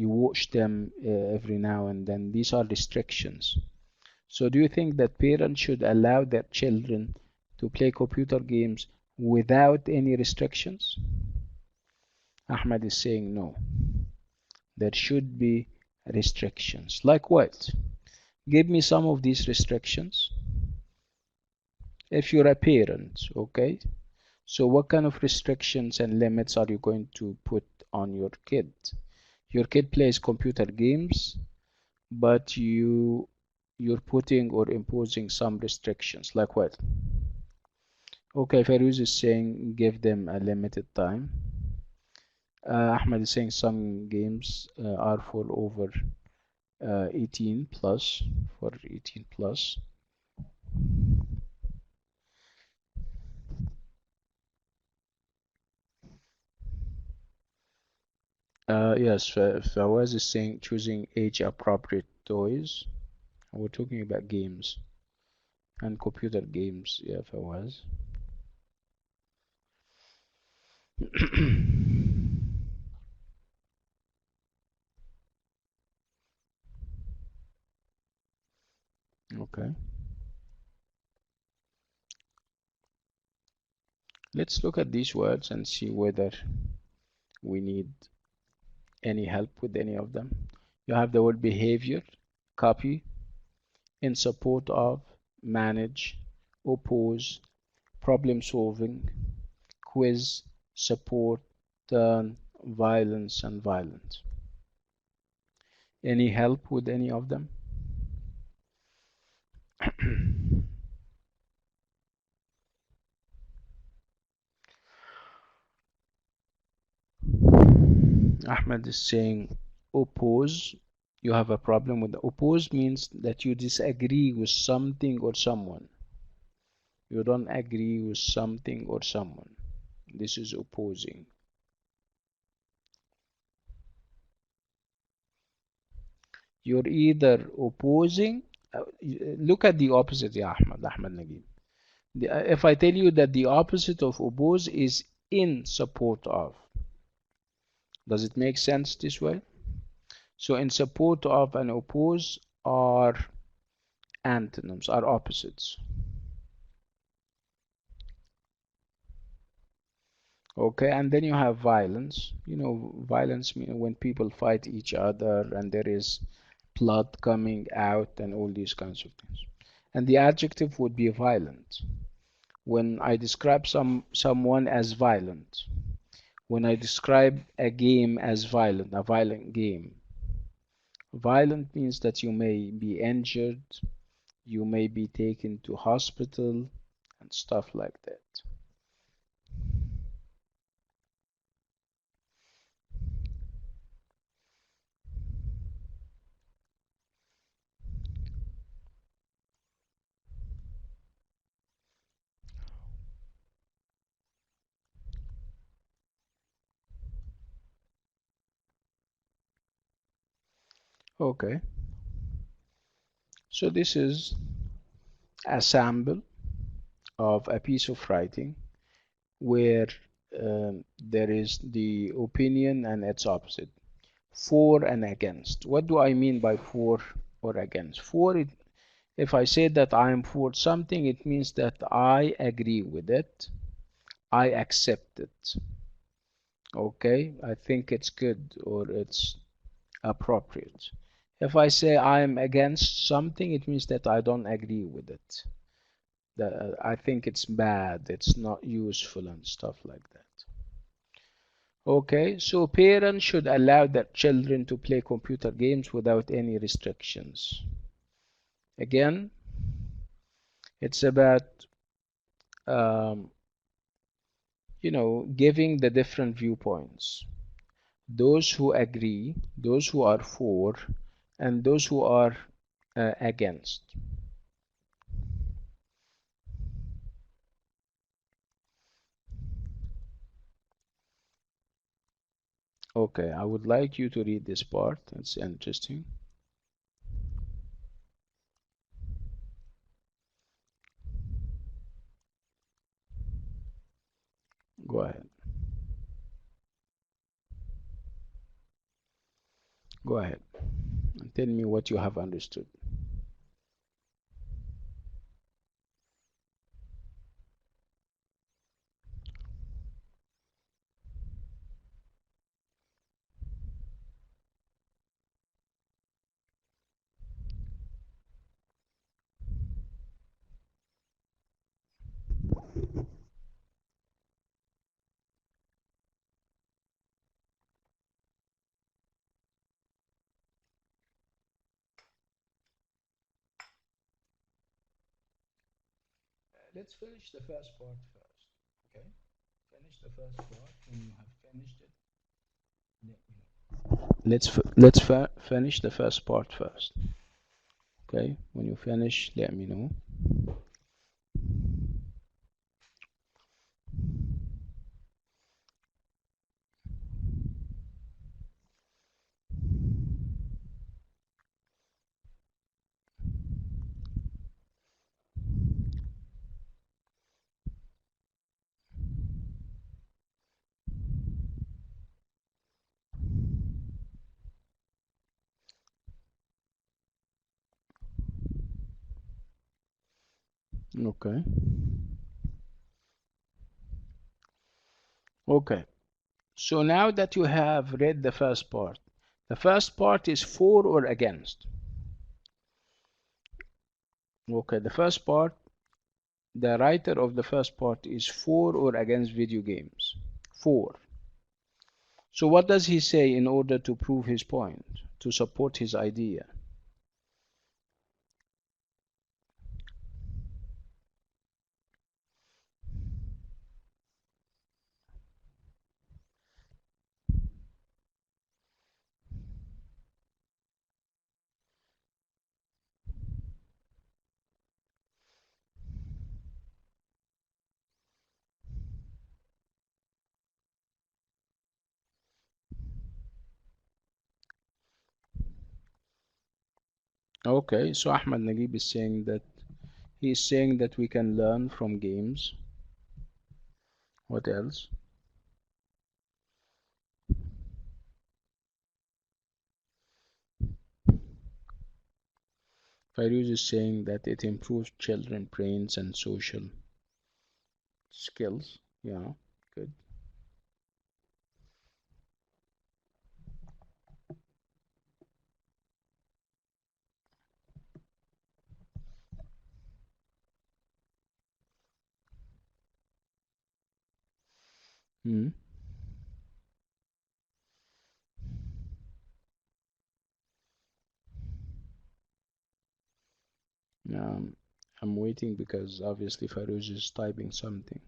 watch them every now and then. These are restrictions. So do you think that parents should allow their children to play computer games without any restrictions? Ahmed is saying no. There should be restrictions. Like what? Give me some of these restrictions. If you're a parent, okay? So what kind of restrictions and limits are you going to put on your kid? Your kid plays computer games, but you're putting or imposing some restrictions. Like what? Okay, Fairuz is saying give them a limited time. Ahmed is saying some games are for over 18 plus, for 18 plus. Yes, Fawaz is saying choosing age appropriate toys. We're talking about games and computer games. Yeah, if I was. Okay. Let's look at these words and see whether we need any help with any of them. You have the word behavior, copy, in support of, manage, oppose, problem solving, quiz, support, turn, violence, and violence. Any help with any of them? Ahmed is saying oppose. You have a problem with the oppose means that you disagree with something or someone. You don't agree with something or someone. This is opposing. You're either opposing, look at the opposite, ya Ahmed Nagib. If I tell you that the opposite of oppose is in support of, does it make sense this way? So in support of and oppose are antonyms, are opposites. Okay, and then you have violence. You know, violence means when people fight each other and there is blood coming out and all these kinds of things. And the adjective would be violent. When I describe someone as violent, when I describe a game as violent, a violent game, violent means that you may be injured, you may be taken to hospital and stuff like that. Okay, so this is a sample of a piece of writing where there is the opinion and its opposite, for and against. What do I mean by for or against? For it, if I say that I am for something, it means that I agree with it, I accept it. Okay, I think it's good or it's appropriate. If I say I am against something, it means that I don't agree with it. That I think it's bad, it's not useful and stuff like that. Okay, so parents should allow their children to play computer games without any restrictions. Again, it's about um, giving the different viewpoints. Those who agree, those who are for, and those who are against. Okay, I would like you to read this part. It's interesting. Go ahead. Go ahead and tell me what you have understood. Let's finish the first part first. Okay? Finish the first part. When you have finished it, let me know. Let's finish the first part first. Okay? When you finish, let me know. Okay. Okay. So now that you have read the first part is for or against. Okay, the first part, the writer of the first part is for or against video games. For. So what does he say in order to prove his point, to support his idea? Okay, so Ahmad Naguib is saying that he is saying that we can learn from games. What else? Fairuz is saying that it improves children's brains and social skills. Yeah, good. Hmm. Um, I'm waiting because obviously Fairuz is typing something.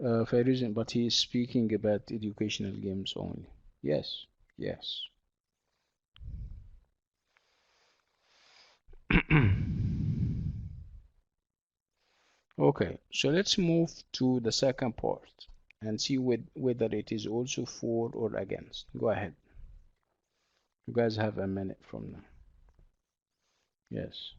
Fairuz, but he is speaking about educational games only. Yes, yes. Okay, so let's move to the second part and see whether it is also for or against. Go ahead. You guys have a minute from now. Yes.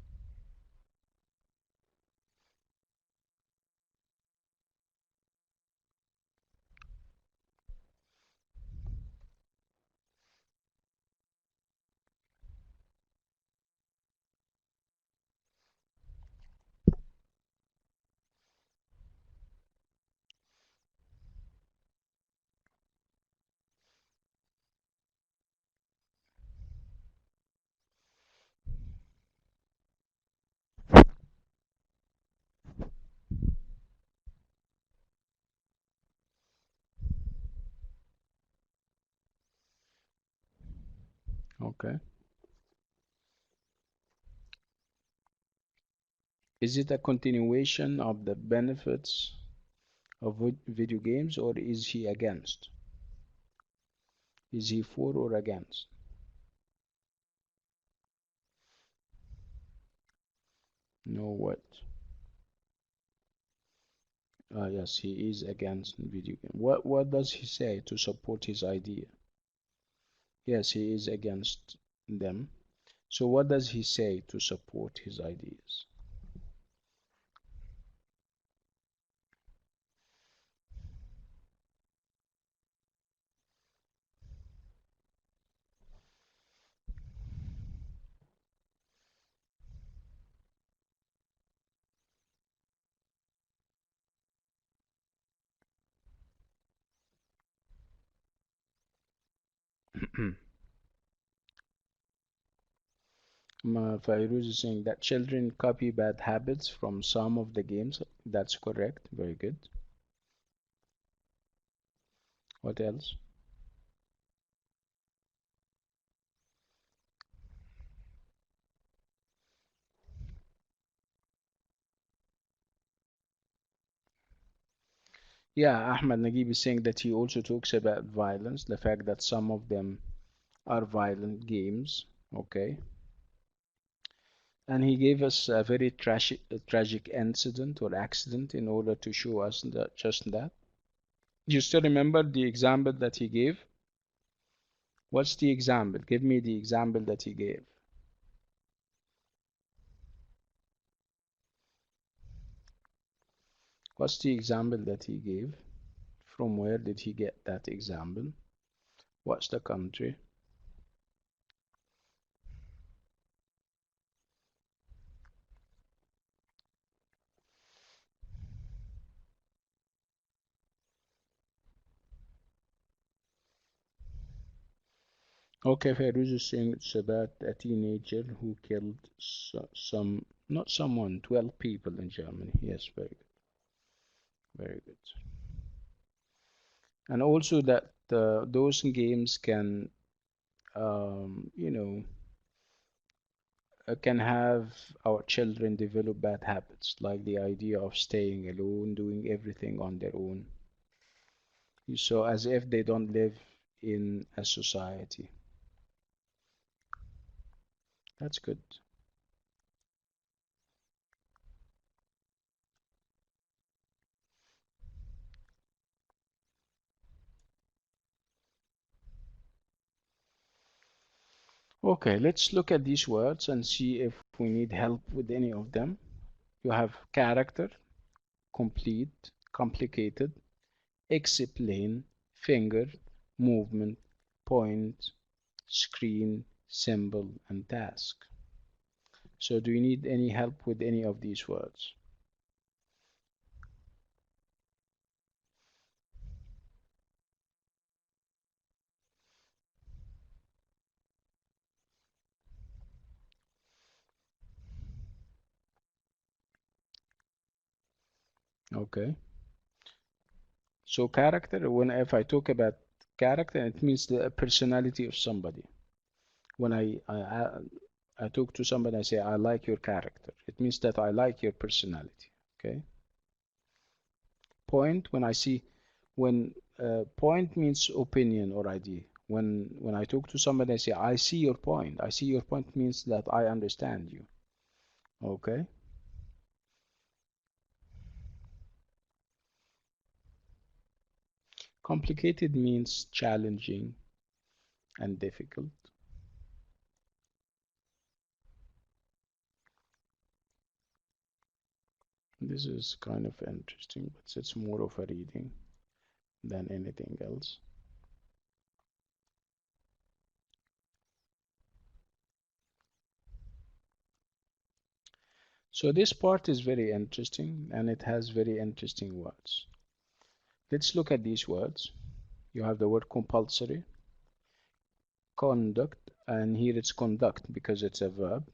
Okay. Is it a continuation of the benefits of video games, or is he against? Is he for or against? No, what? Yes, he is against video game. What does he say to support his idea? Yes, he is against them. So what does he say to support his ideas? Fairuz is saying that children copy bad habits from some of the games. That's correct. Very good. What else? Yeah, Ahmad Naguib is saying that he also talks about violence, the fact that some of them are violent games. Okay. And he gave us a very tragic incident or accident in order to show us that just that. You still remember the example that he gave? What's the example? Give me the example that he gave. What's the example that he gave? From where did he get that example? What's the country? Okay, Feroz is saying it's about a teenager who killed not someone, 12 people in Germany. Yes, very good, very good. And also that those games can, um, you know, can have our children develop bad habits, like the idea of staying alone, doing everything on their own. So as if they don't live in a society. That's good. Okay, let's look at these words and see if we need help with any of them. You have character, complete, complicated, explain, finger, movement, point, screen, symbol, and task. So do you need any help with any of these words? Okay. So character, when if I talk about character, it means the personality of somebody. When I talk to somebody, I say, I like your character. It means that I like your personality. Okay. Point, when I see, when point means opinion or idea. When I talk to somebody, I say, I see your point. I see your point means that I understand you. Okay. Complicated means challenging and difficult. This is kind of interesting, but it's more of a reading than anything else. So this part is very interesting and it has very interesting words. Let's look at these words. You have the word compulsory, conduct, and here it's conduct because it's a verb,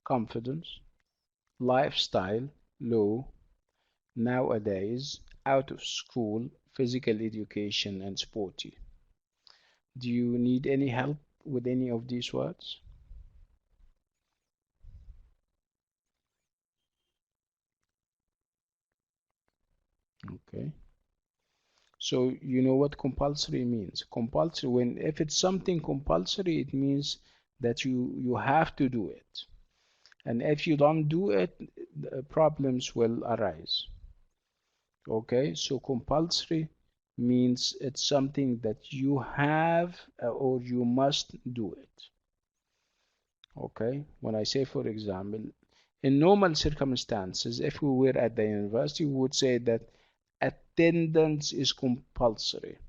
confidence, lifestyle, law, nowadays, out of school, physical education, and sporty. Do you need any help with any of these words? Okay. So you know what compulsory means. Compulsory, when if it's something compulsory, it means that you have to do it. And if you don't do it, problems will arise. Okay, so compulsory means it's something that you have or you must do it. Okay, when I say, for example, in normal circumstances, if we were at the university, we would say that attendance is compulsory.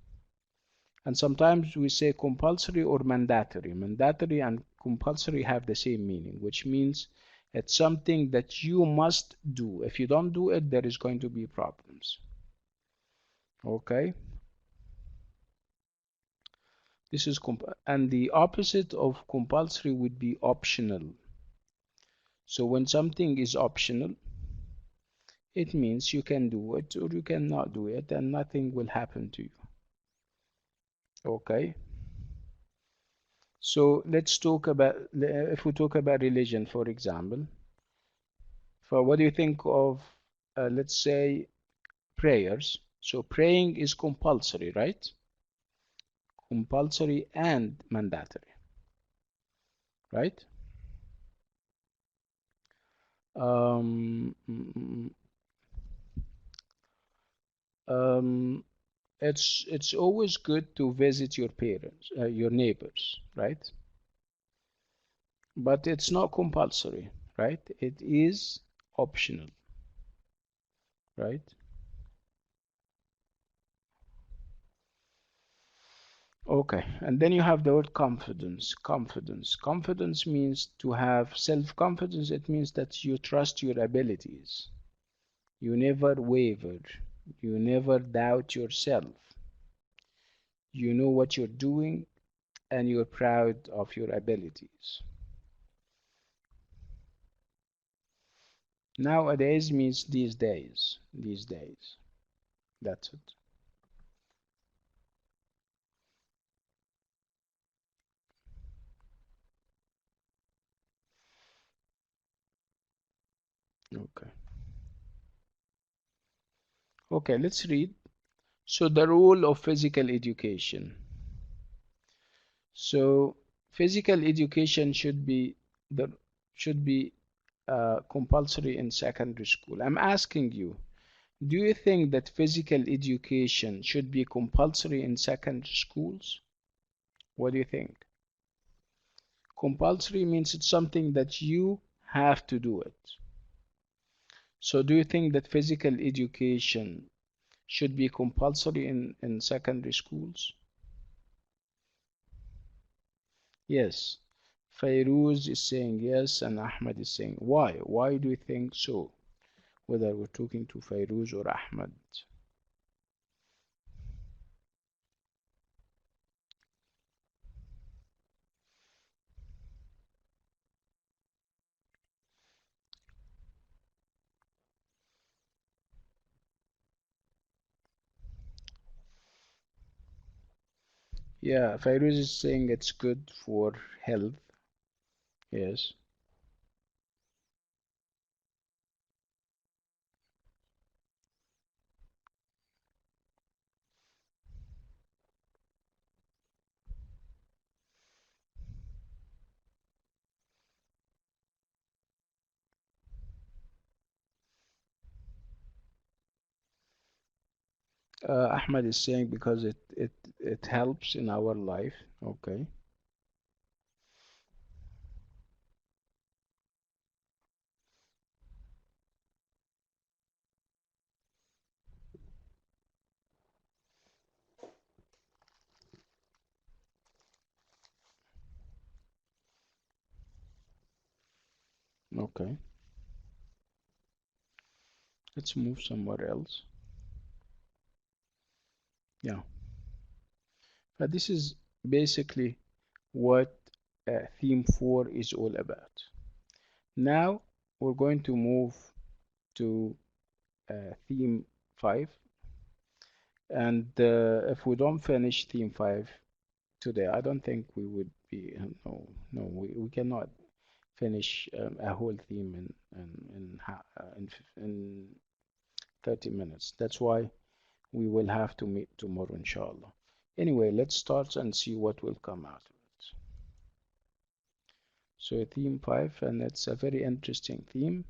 And sometimes we say compulsory or mandatory. Mandatory and compulsory have the same meaning, which means it's something that you must do. If you don't do it, there is going to be problems. Okay? This is and the opposite of compulsory would be optional. So when something is optional, it means you can do it or you cannot do it and nothing will happen to you. Okay? So let's talk about, if we talk about religion, for example, for what do you think of, let's say, prayers? So praying is compulsory, right? Compulsory and mandatory, right? Um, mm, mm, um, it's always good to visit your parents, your neighbors, right? But it's not compulsory, right? It is optional, right? Okay, and then you have the word confidence. Confidence. Confidence means to have self-confidence. It means that you trust your abilities. You never waver. You never doubt yourself. You know what you're doing and you're proud of your abilities. Nowadays means these days. These days. That's it. Okay. Okay, let's read. So the role of physical education. So physical education the should be compulsory in secondary school. I'm asking you, do you think that physical education should be compulsory in secondary schools? What do you think? Compulsory means it's something that you have to do it. So do you think that physical education should be compulsory in secondary schools? Yes. Fairuz is saying yes, and Ahmed is saying why? Why do you think so? Whether we're talking to Fairuz or Ahmed. Yeah, Fairuz is saying it's good for health. Yes. Ahmed is saying because it helps in our life. Okay. Okay. Let's move somewhere else. Yeah. But this is basically what theme 4 is all about. Now we're going to move to theme 5, and if we don't finish theme 5 today, I don't think we would be no, no, we cannot finish a whole theme in 30 minutes. That's why we will have to meet tomorrow, inshallah. Anyway, let's start and see what will come out of it. So theme 5, and it's a very interesting theme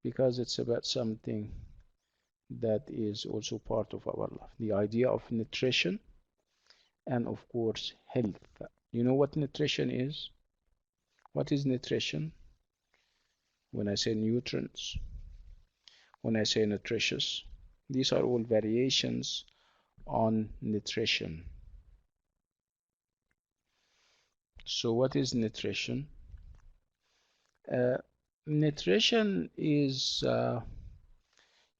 because it's about something that is also part of our life, the idea of nutrition and of course health. You know what nutrition is? What is nutrition? When I say nutrients, when I say nutritious, these are all variations on nutrition. So what is nutrition? Uh, Nutrition is,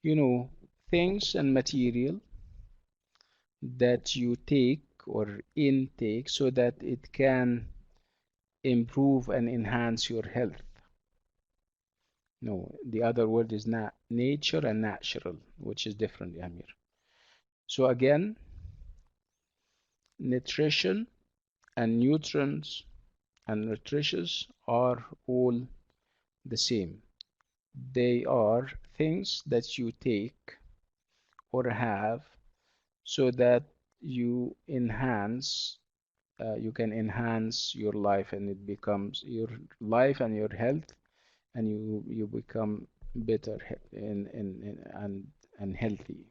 you know, things and material that you take or intake so that it can improve and enhance your health. No, the other word is not nature and natural, which is different, Amir. So again, nutrition and nutrients and nutritious are all the same. They are things that you take or have so that you can enhance your life and it becomes your life and your health, and you become better and healthy.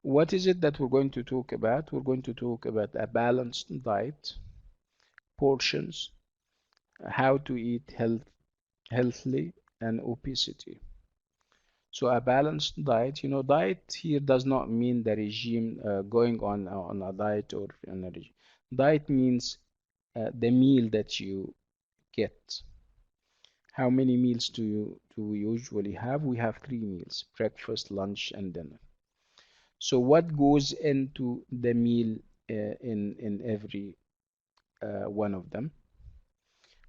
What is it that we're going to talk about? We're going to talk about a balanced diet, portions, how to eat healthily, and obesity. So a balanced diet, diet here does not mean the regime going on a diet or on a regime. Diet means the meal that you get. How many meals do we usually have? We have 3 meals: breakfast, lunch, and dinner. So what goes into the meal in every one of them.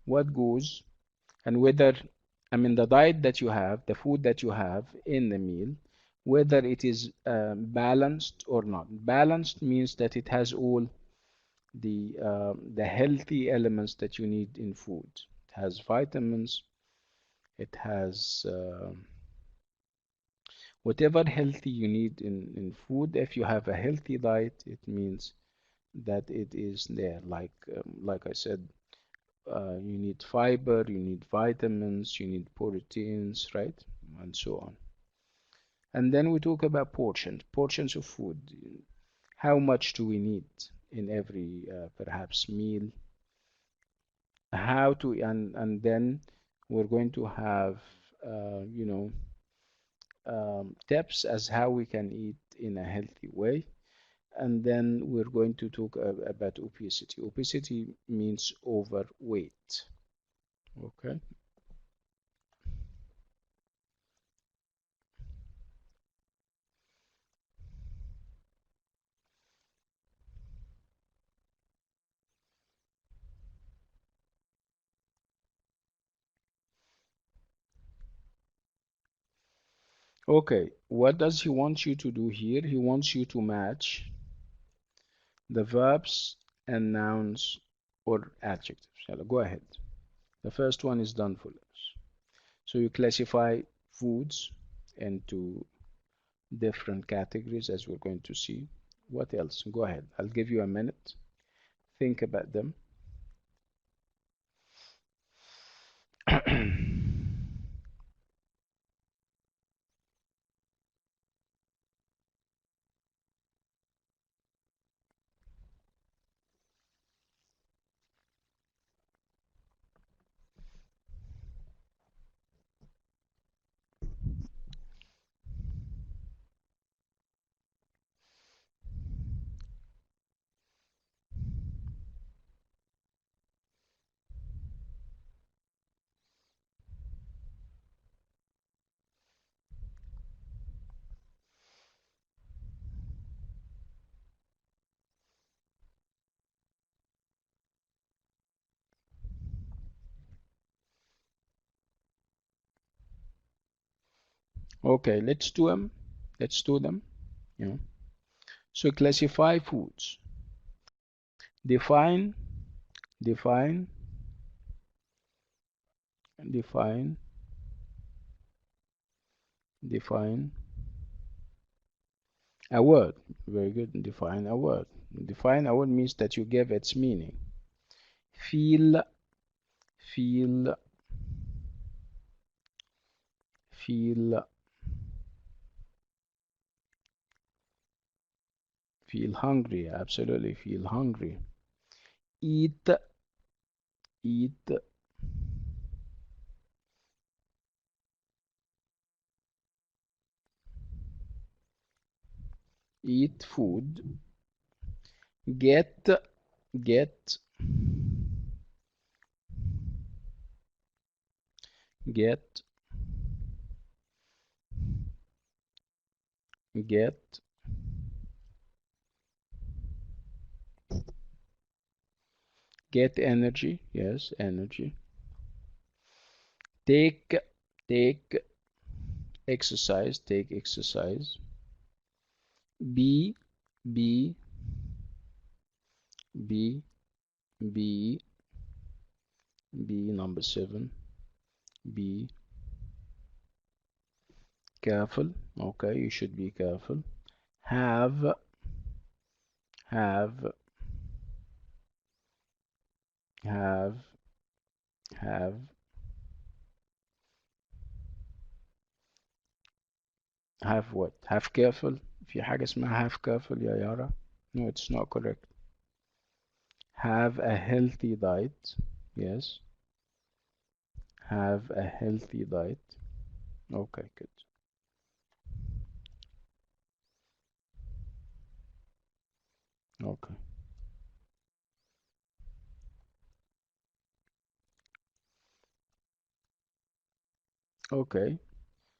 What goes and whether, I mean, the diet that you have, the food that you have in the meal, whether it is balanced or not. Balanced means that it has all the healthy elements that you need in food. It has vitamins, it has whatever healthy you need in food. If you have a healthy diet, it means that it is there. Like I said, you need fiber, you need vitamins, you need proteins, right? And so on. And then we talk about portions of food. How much do we need in every perhaps meal? How to, and then we're going to have, you know, tips as how we can eat in a healthy way. And then we're going to talk about obesity. Obesity means overweight. Okay. Okay, what does he want you to do here? He wants you to match the verbs and nouns or adjectives. Yalla, go ahead. The first one is done for us. So you classify foods into different categories as we're going to see. What else? Go ahead. I'll give you a minute. Think about them. Okay, let's do them. Let's do them. Yeah. So classify foods. Define, define, define, define a word. Very good. Define a word. Define a word means that you give its meaning. Feel, feel, feel, feel hungry. Absolutely, feel hungry. Eat, eat, eat food. Get, get, get, get, get energy. Yes, energy. Take, take exercise. Take exercise. Be, be, be, be, be number 7. Be careful. Okay, you should be careful. Have, have, have, have. Have what? Have careful. في حاجة اسمها have careful يا يارا. No, it's not correct. Have a healthy diet. Yes. Have a healthy diet. Okay, good. Okay. Okay.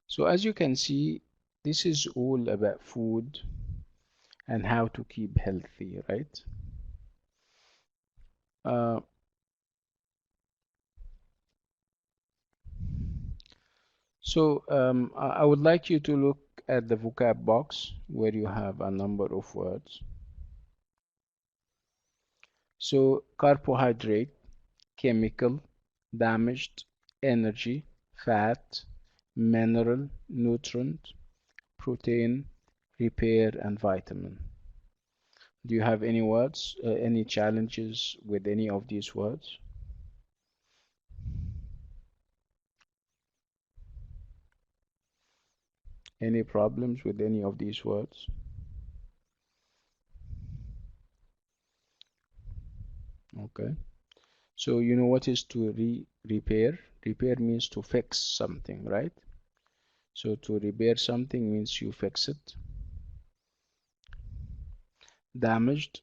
So as you can see, this is all about food and how to keep healthy, right? Uh, I would like you to look at the vocab box where you have a number of words. So carbohydrate, chemical, damaged, energy, fat, mineral, nutrient, protein, repair, and vitamin. Do you have any words, any challenges with any of these words? Any problems with any of these words? Okay. So you know what is to repair? Repair means to fix something, right? So to repair something means you fix it. Damaged.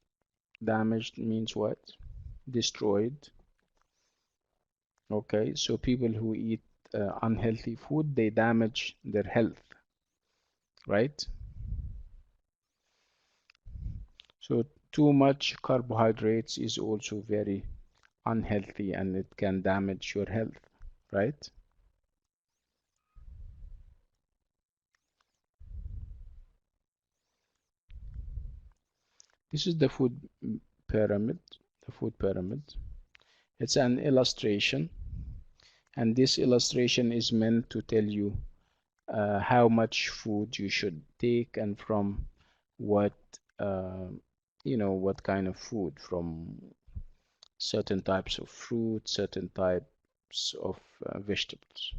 Damaged means what? Destroyed. Okay. So people who eat unhealthy food, they damage their health, right? So too much carbohydrates is also very unhealthy and it can damage your health, right? This is the food pyramid, the food pyramid. It's an illustration, and this illustration is meant to tell you how much food you should take and from what, uh, what kind of food, from certain types of fruit, certain types of vegetables.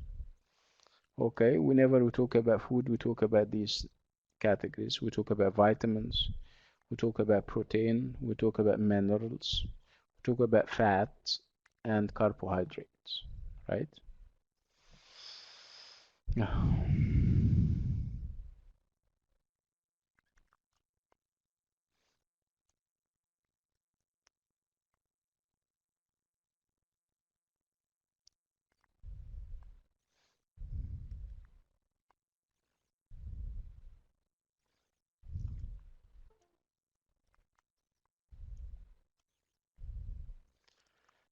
Okay, whenever we talk about food, we talk about these categories. We talk about vitamins, we talk about protein, we talk about minerals, we talk about fats and carbohydrates, right?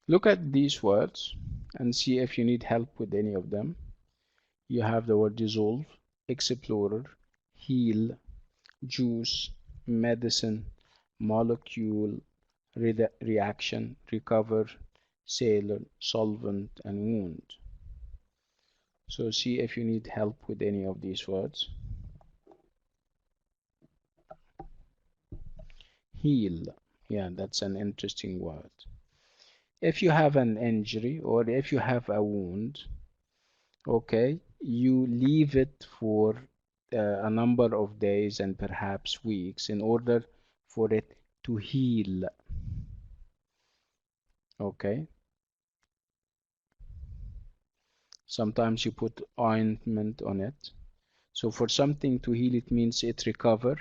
Look at these words and see if you need help with any of them. You have the word dissolve, explorer, heal, juice, medicine, molecule, reaction, recover, sailor, solvent, and wound. So see if you need help with any of these words. Heal. Yeah, that's an interesting word. If you have an injury or if you have a wound, okay, you leave it for a number of days and perhaps weeks in order for it to heal. Okay, sometimes you put ointment on it. So for something to heal, it means it recover.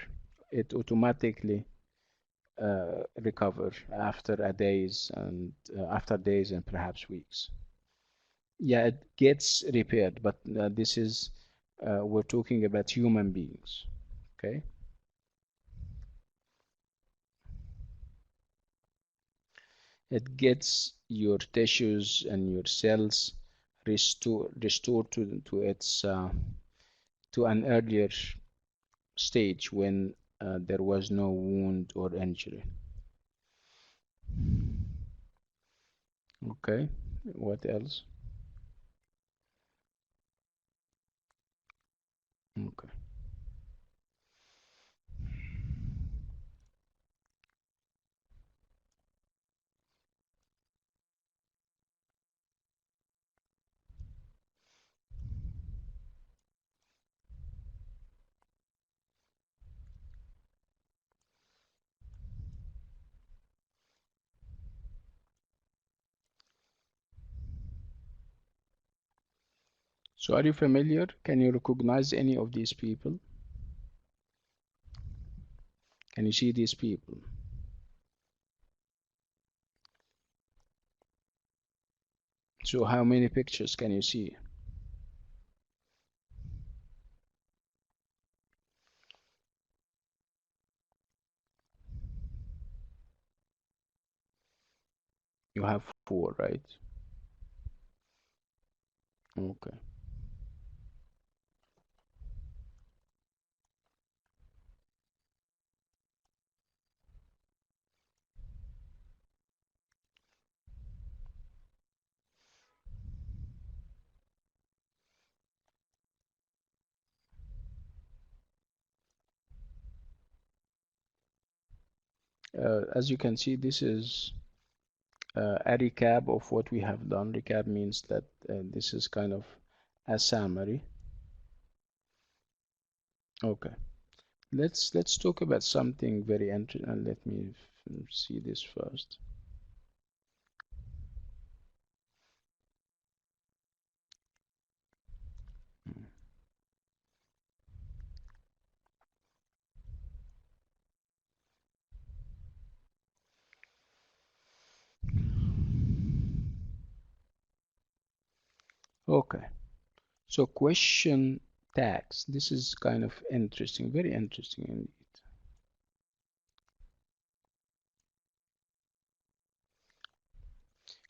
It automatically recover after a days and after days and perhaps weeks. Yeah, it gets repaired, but this is we're talking about human beings. Okay, it gets your tissues and your cells restored to its to an earlier stage when there was no wound or injury. Okay, what else? Okay. So are you familiar? Can you recognize any of these people? Can you see these people? So how many pictures can you see? You have four, right? Okay. As you can see, this is a recap of what we have done. Recap means that this is kind of a summary. Okay. Let's talk about something very interesting. And let me see this first. Okay. So question tags. This is kind of interesting, very interesting indeed.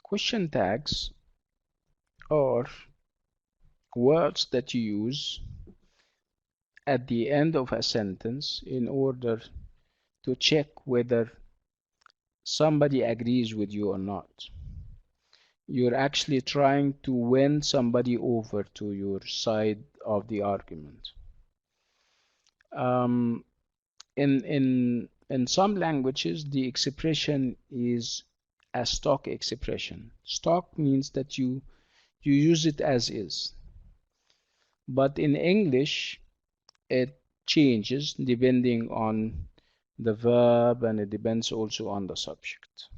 Question tags are words that you use at the end of a sentence in order to check whether somebody agrees with you or not. You're actually trying to win somebody over to your side of the argument. Um, in some languages, the expression is a stock expression. Stock means that you use it as is. But in English, it changes depending on the verb, and it depends also on the subject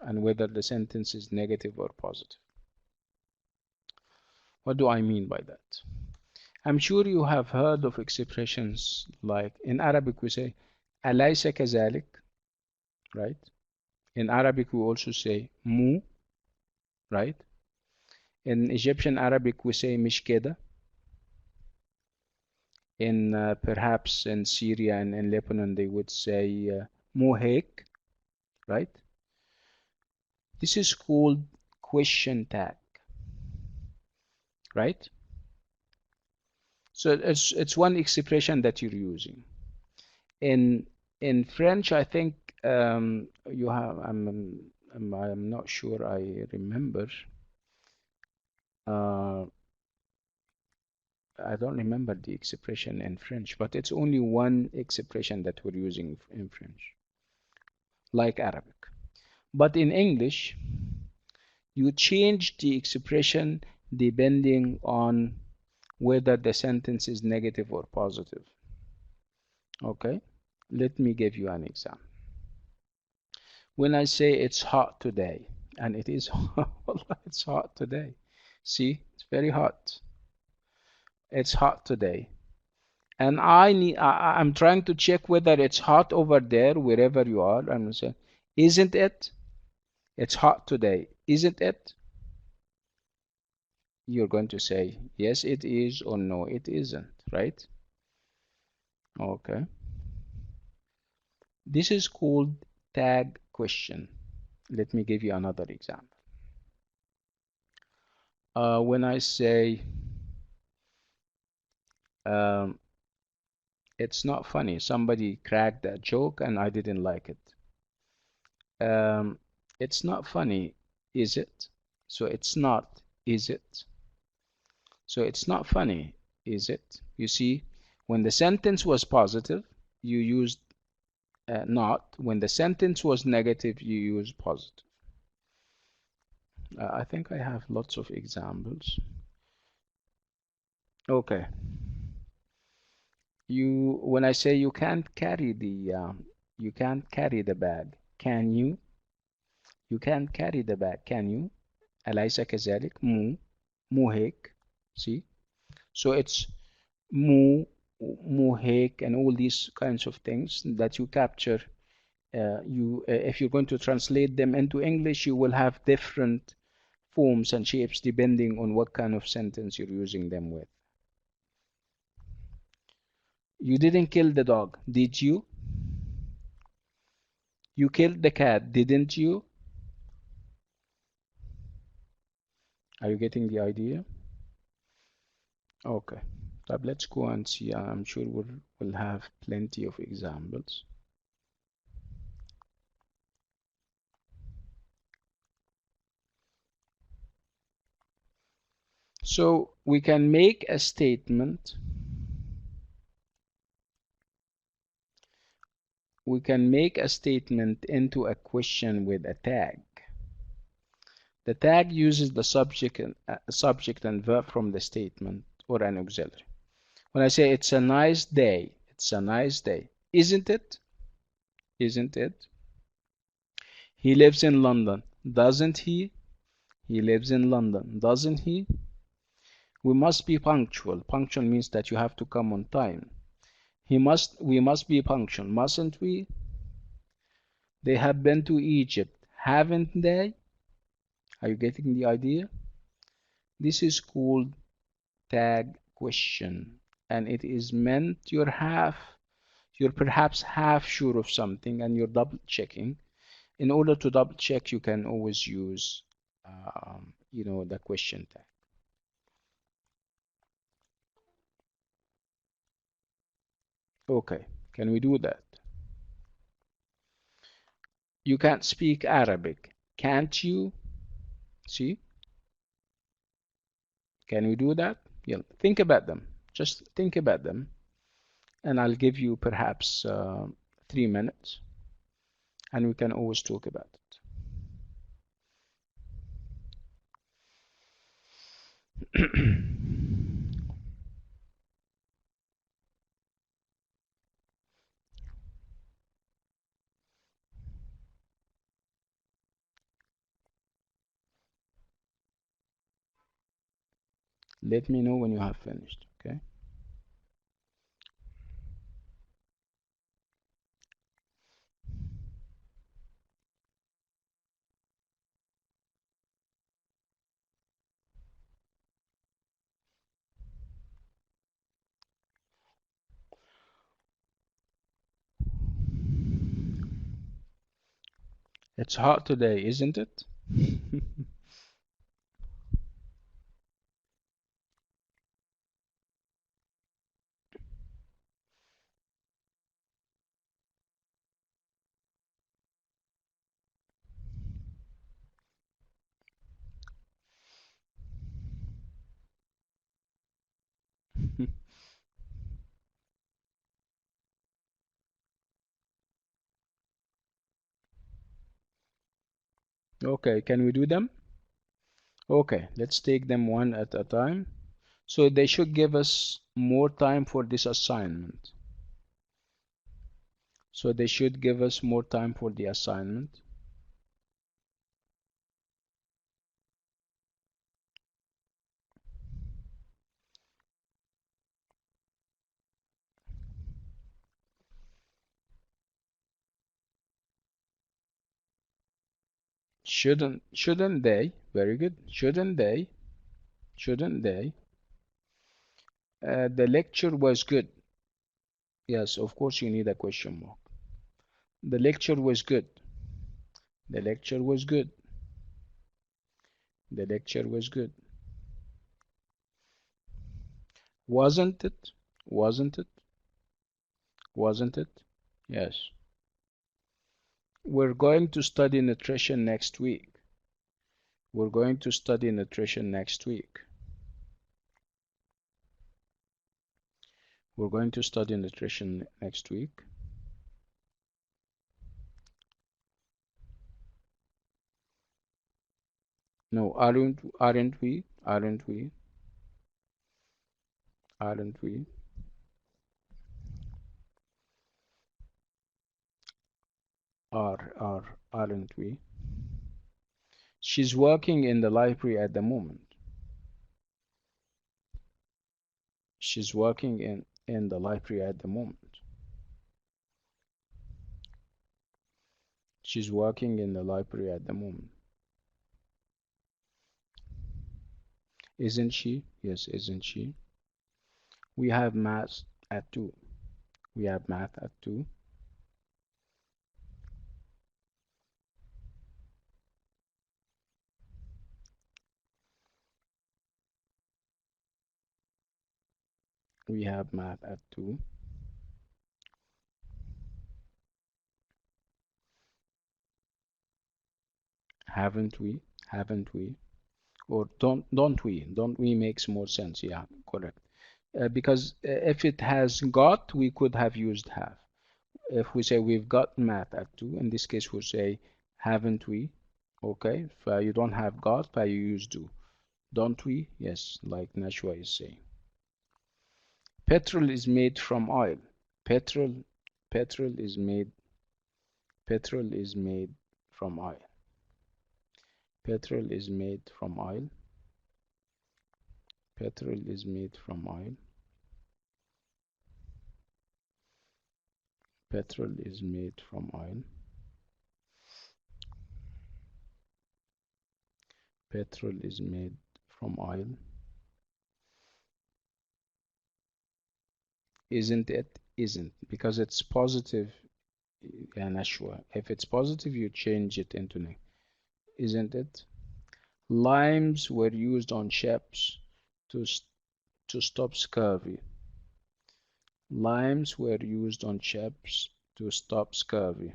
and whether the sentence is negative or positive. What do I mean by that? I'm sure you have heard of expressions like in Arabic we say أليس كذلك, right? In Arabic we also say mu, right? In Egyptian Arabic we say مش كده. In perhaps in Syria and in Lebanon they would say مو هيك, right? This is called question tag, right? So it's one expression that you're using. In French, I think you have. I'm not sure. I remember. Uh, I don't remember the expression in French, but it's only one expression that we're using in French, like Arabic. But in English, you change the expression depending on whether the sentence is negative or positive. Okay, let me give you an example. When I say it's hot today, and it is it's hot today. See, it's very hot. It's hot today. And I'm trying to check whether it's hot over there, wherever you are. I'm going to say, isn't it? It's hot today. Isn't it? You're going to say, yes, it is, or no, it isn't, right? Okay. This is called tag question. Let me give you another example. When I say, um, it's not funny, somebody cracked that joke and I didn't like it. It's not funny, is it? So it's not, is it? So it's not funny, is it? You see, when the sentence was positive, you used not. When the sentence was negative, you used positive. I think I have lots of examples. Okay. When I say you can't carry the bag, can you? You can't carry the bag, can you? أليس كذلك؟ مو هيك. See? So it's مو هيك, and all these kinds of things that you capture. If you're going to translate them into English, you will have different forms and shapes depending on what kind of sentence you're using them with. You didn't kill the dog, did you? You killed the cat, didn't you? Are you getting the idea? Okay. طب let's go and see. I'm sure we'll have plenty of examples. So we can make a statement. We can make a statement into a question with a tag. The tag uses the subject and verb from the statement or an auxiliary. When I say it's a nice day, it's a nice day. Isn't it? Isn't it? He lives in London, doesn't he? He lives in London, doesn't he? We must be punctual. Punctual means that you have to come on time. We must be punctual, mustn't we? They have been to Egypt, haven't they? Are you getting the idea? This is called tag question, and it is meant you're perhaps half sure of something and you're double checking. In order to double check, you can always use, the question tag. Okay, can we do that? You can't speak Arabic, can't you? See, can we do that? Yeah, think about them. Just think about them, and I'll give you perhaps 3 minutes, and we can always talk about it. Let me know when you have finished, okay? It's hot today, isn't it? Okay, can we do them? Okay, let's take them one at a time. So they should give us more time for this assignment. So they should give us more time for the assignment. Shouldn't they? Very good. Shouldn't they? Shouldn't they? The lecture was good. Yes, of course you need a question mark. The lecture was good. The lecture was good. The lecture was good. Wasn't it? Wasn't it? Wasn't it? Yes. We're going to study nutrition next week. We're going to study nutrition next week. We're going to study nutrition next week. No, aren't we? Aren't we? Aren't we? Aren't we? She's working in the library at the moment. She's working in the library at the moment. She's working in the library at the moment. Isn't she? Yes, isn't she? We have math at 2. We have math at 2. We have math at 2. Haven't we? Haven't we? Or don't we makes more sense. Yeah, correct. Because if it has got, we could have used have. If we say we've got math at 2, in this case we'll say haven't we? Okay, you don't have got, you use do. Don't we? Yes, like Nashwa is saying. Petrol is made from oil. Petrol, petrol is made, petrol is made from oil. Petrol is made from oil. Petrol is made from oil. Petrol is made from oil. Petrol is made from oil. Isn't it? Isn't. Because it's positive, Nashwa. If it's positive, you change it into negative. Isn't it? Limes were used on ships to, to stop scurvy. Limes were used on ships to stop scurvy.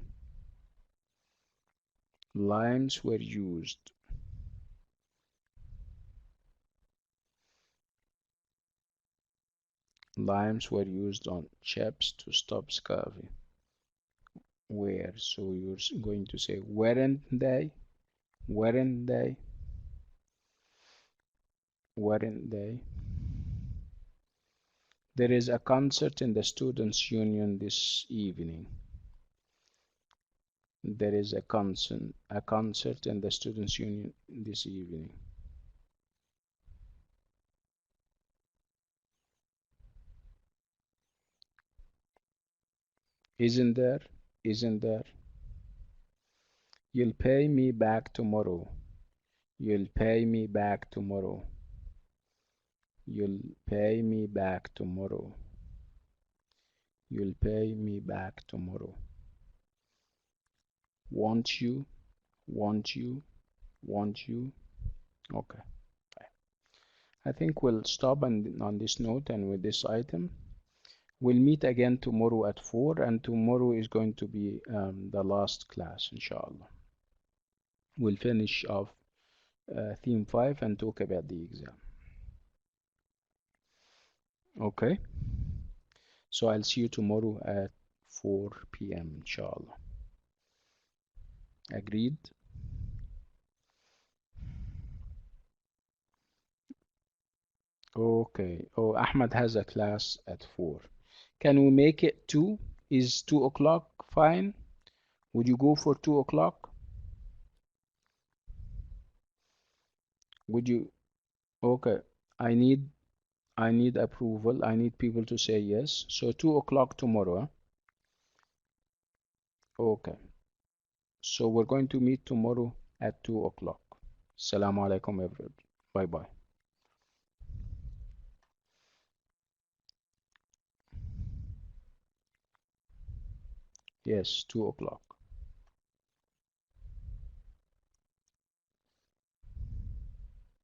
Limes were used. Limes were used on ships to stop scurvy. Where? So you're going to say, weren't they? Weren't they? Weren't they? There is a concert in the Students' Union this evening. There is a concert in the Students' Union this evening. Isn't there? Isn't there? You'll pay me back tomorrow. You'll pay me back tomorrow. You'll pay me back tomorrow. You'll pay me back tomorrow. Won't you? Won't you? Won't you? Okay. I think we'll stop on this note and with this item. We'll meet again tomorrow at 4, and tomorrow is going to be the last class, inshallah. We'll finish off theme 5 and talk about the exam. Okay? So I'll see you tomorrow at 4 p.m. inshallah. Agreed? Okay. Oh, Ahmad has a class at 4. Can we make it 2? Is 2 o'clock fine? Would you go for 2 o'clock? Would you? Okay. I need approval. I need people to say yes. So 2 o'clock tomorrow. Okay. So we're going to meet tomorrow at 2 o'clock. Assalamu alaikum everyone. Bye bye. Yes, 2 o'clock.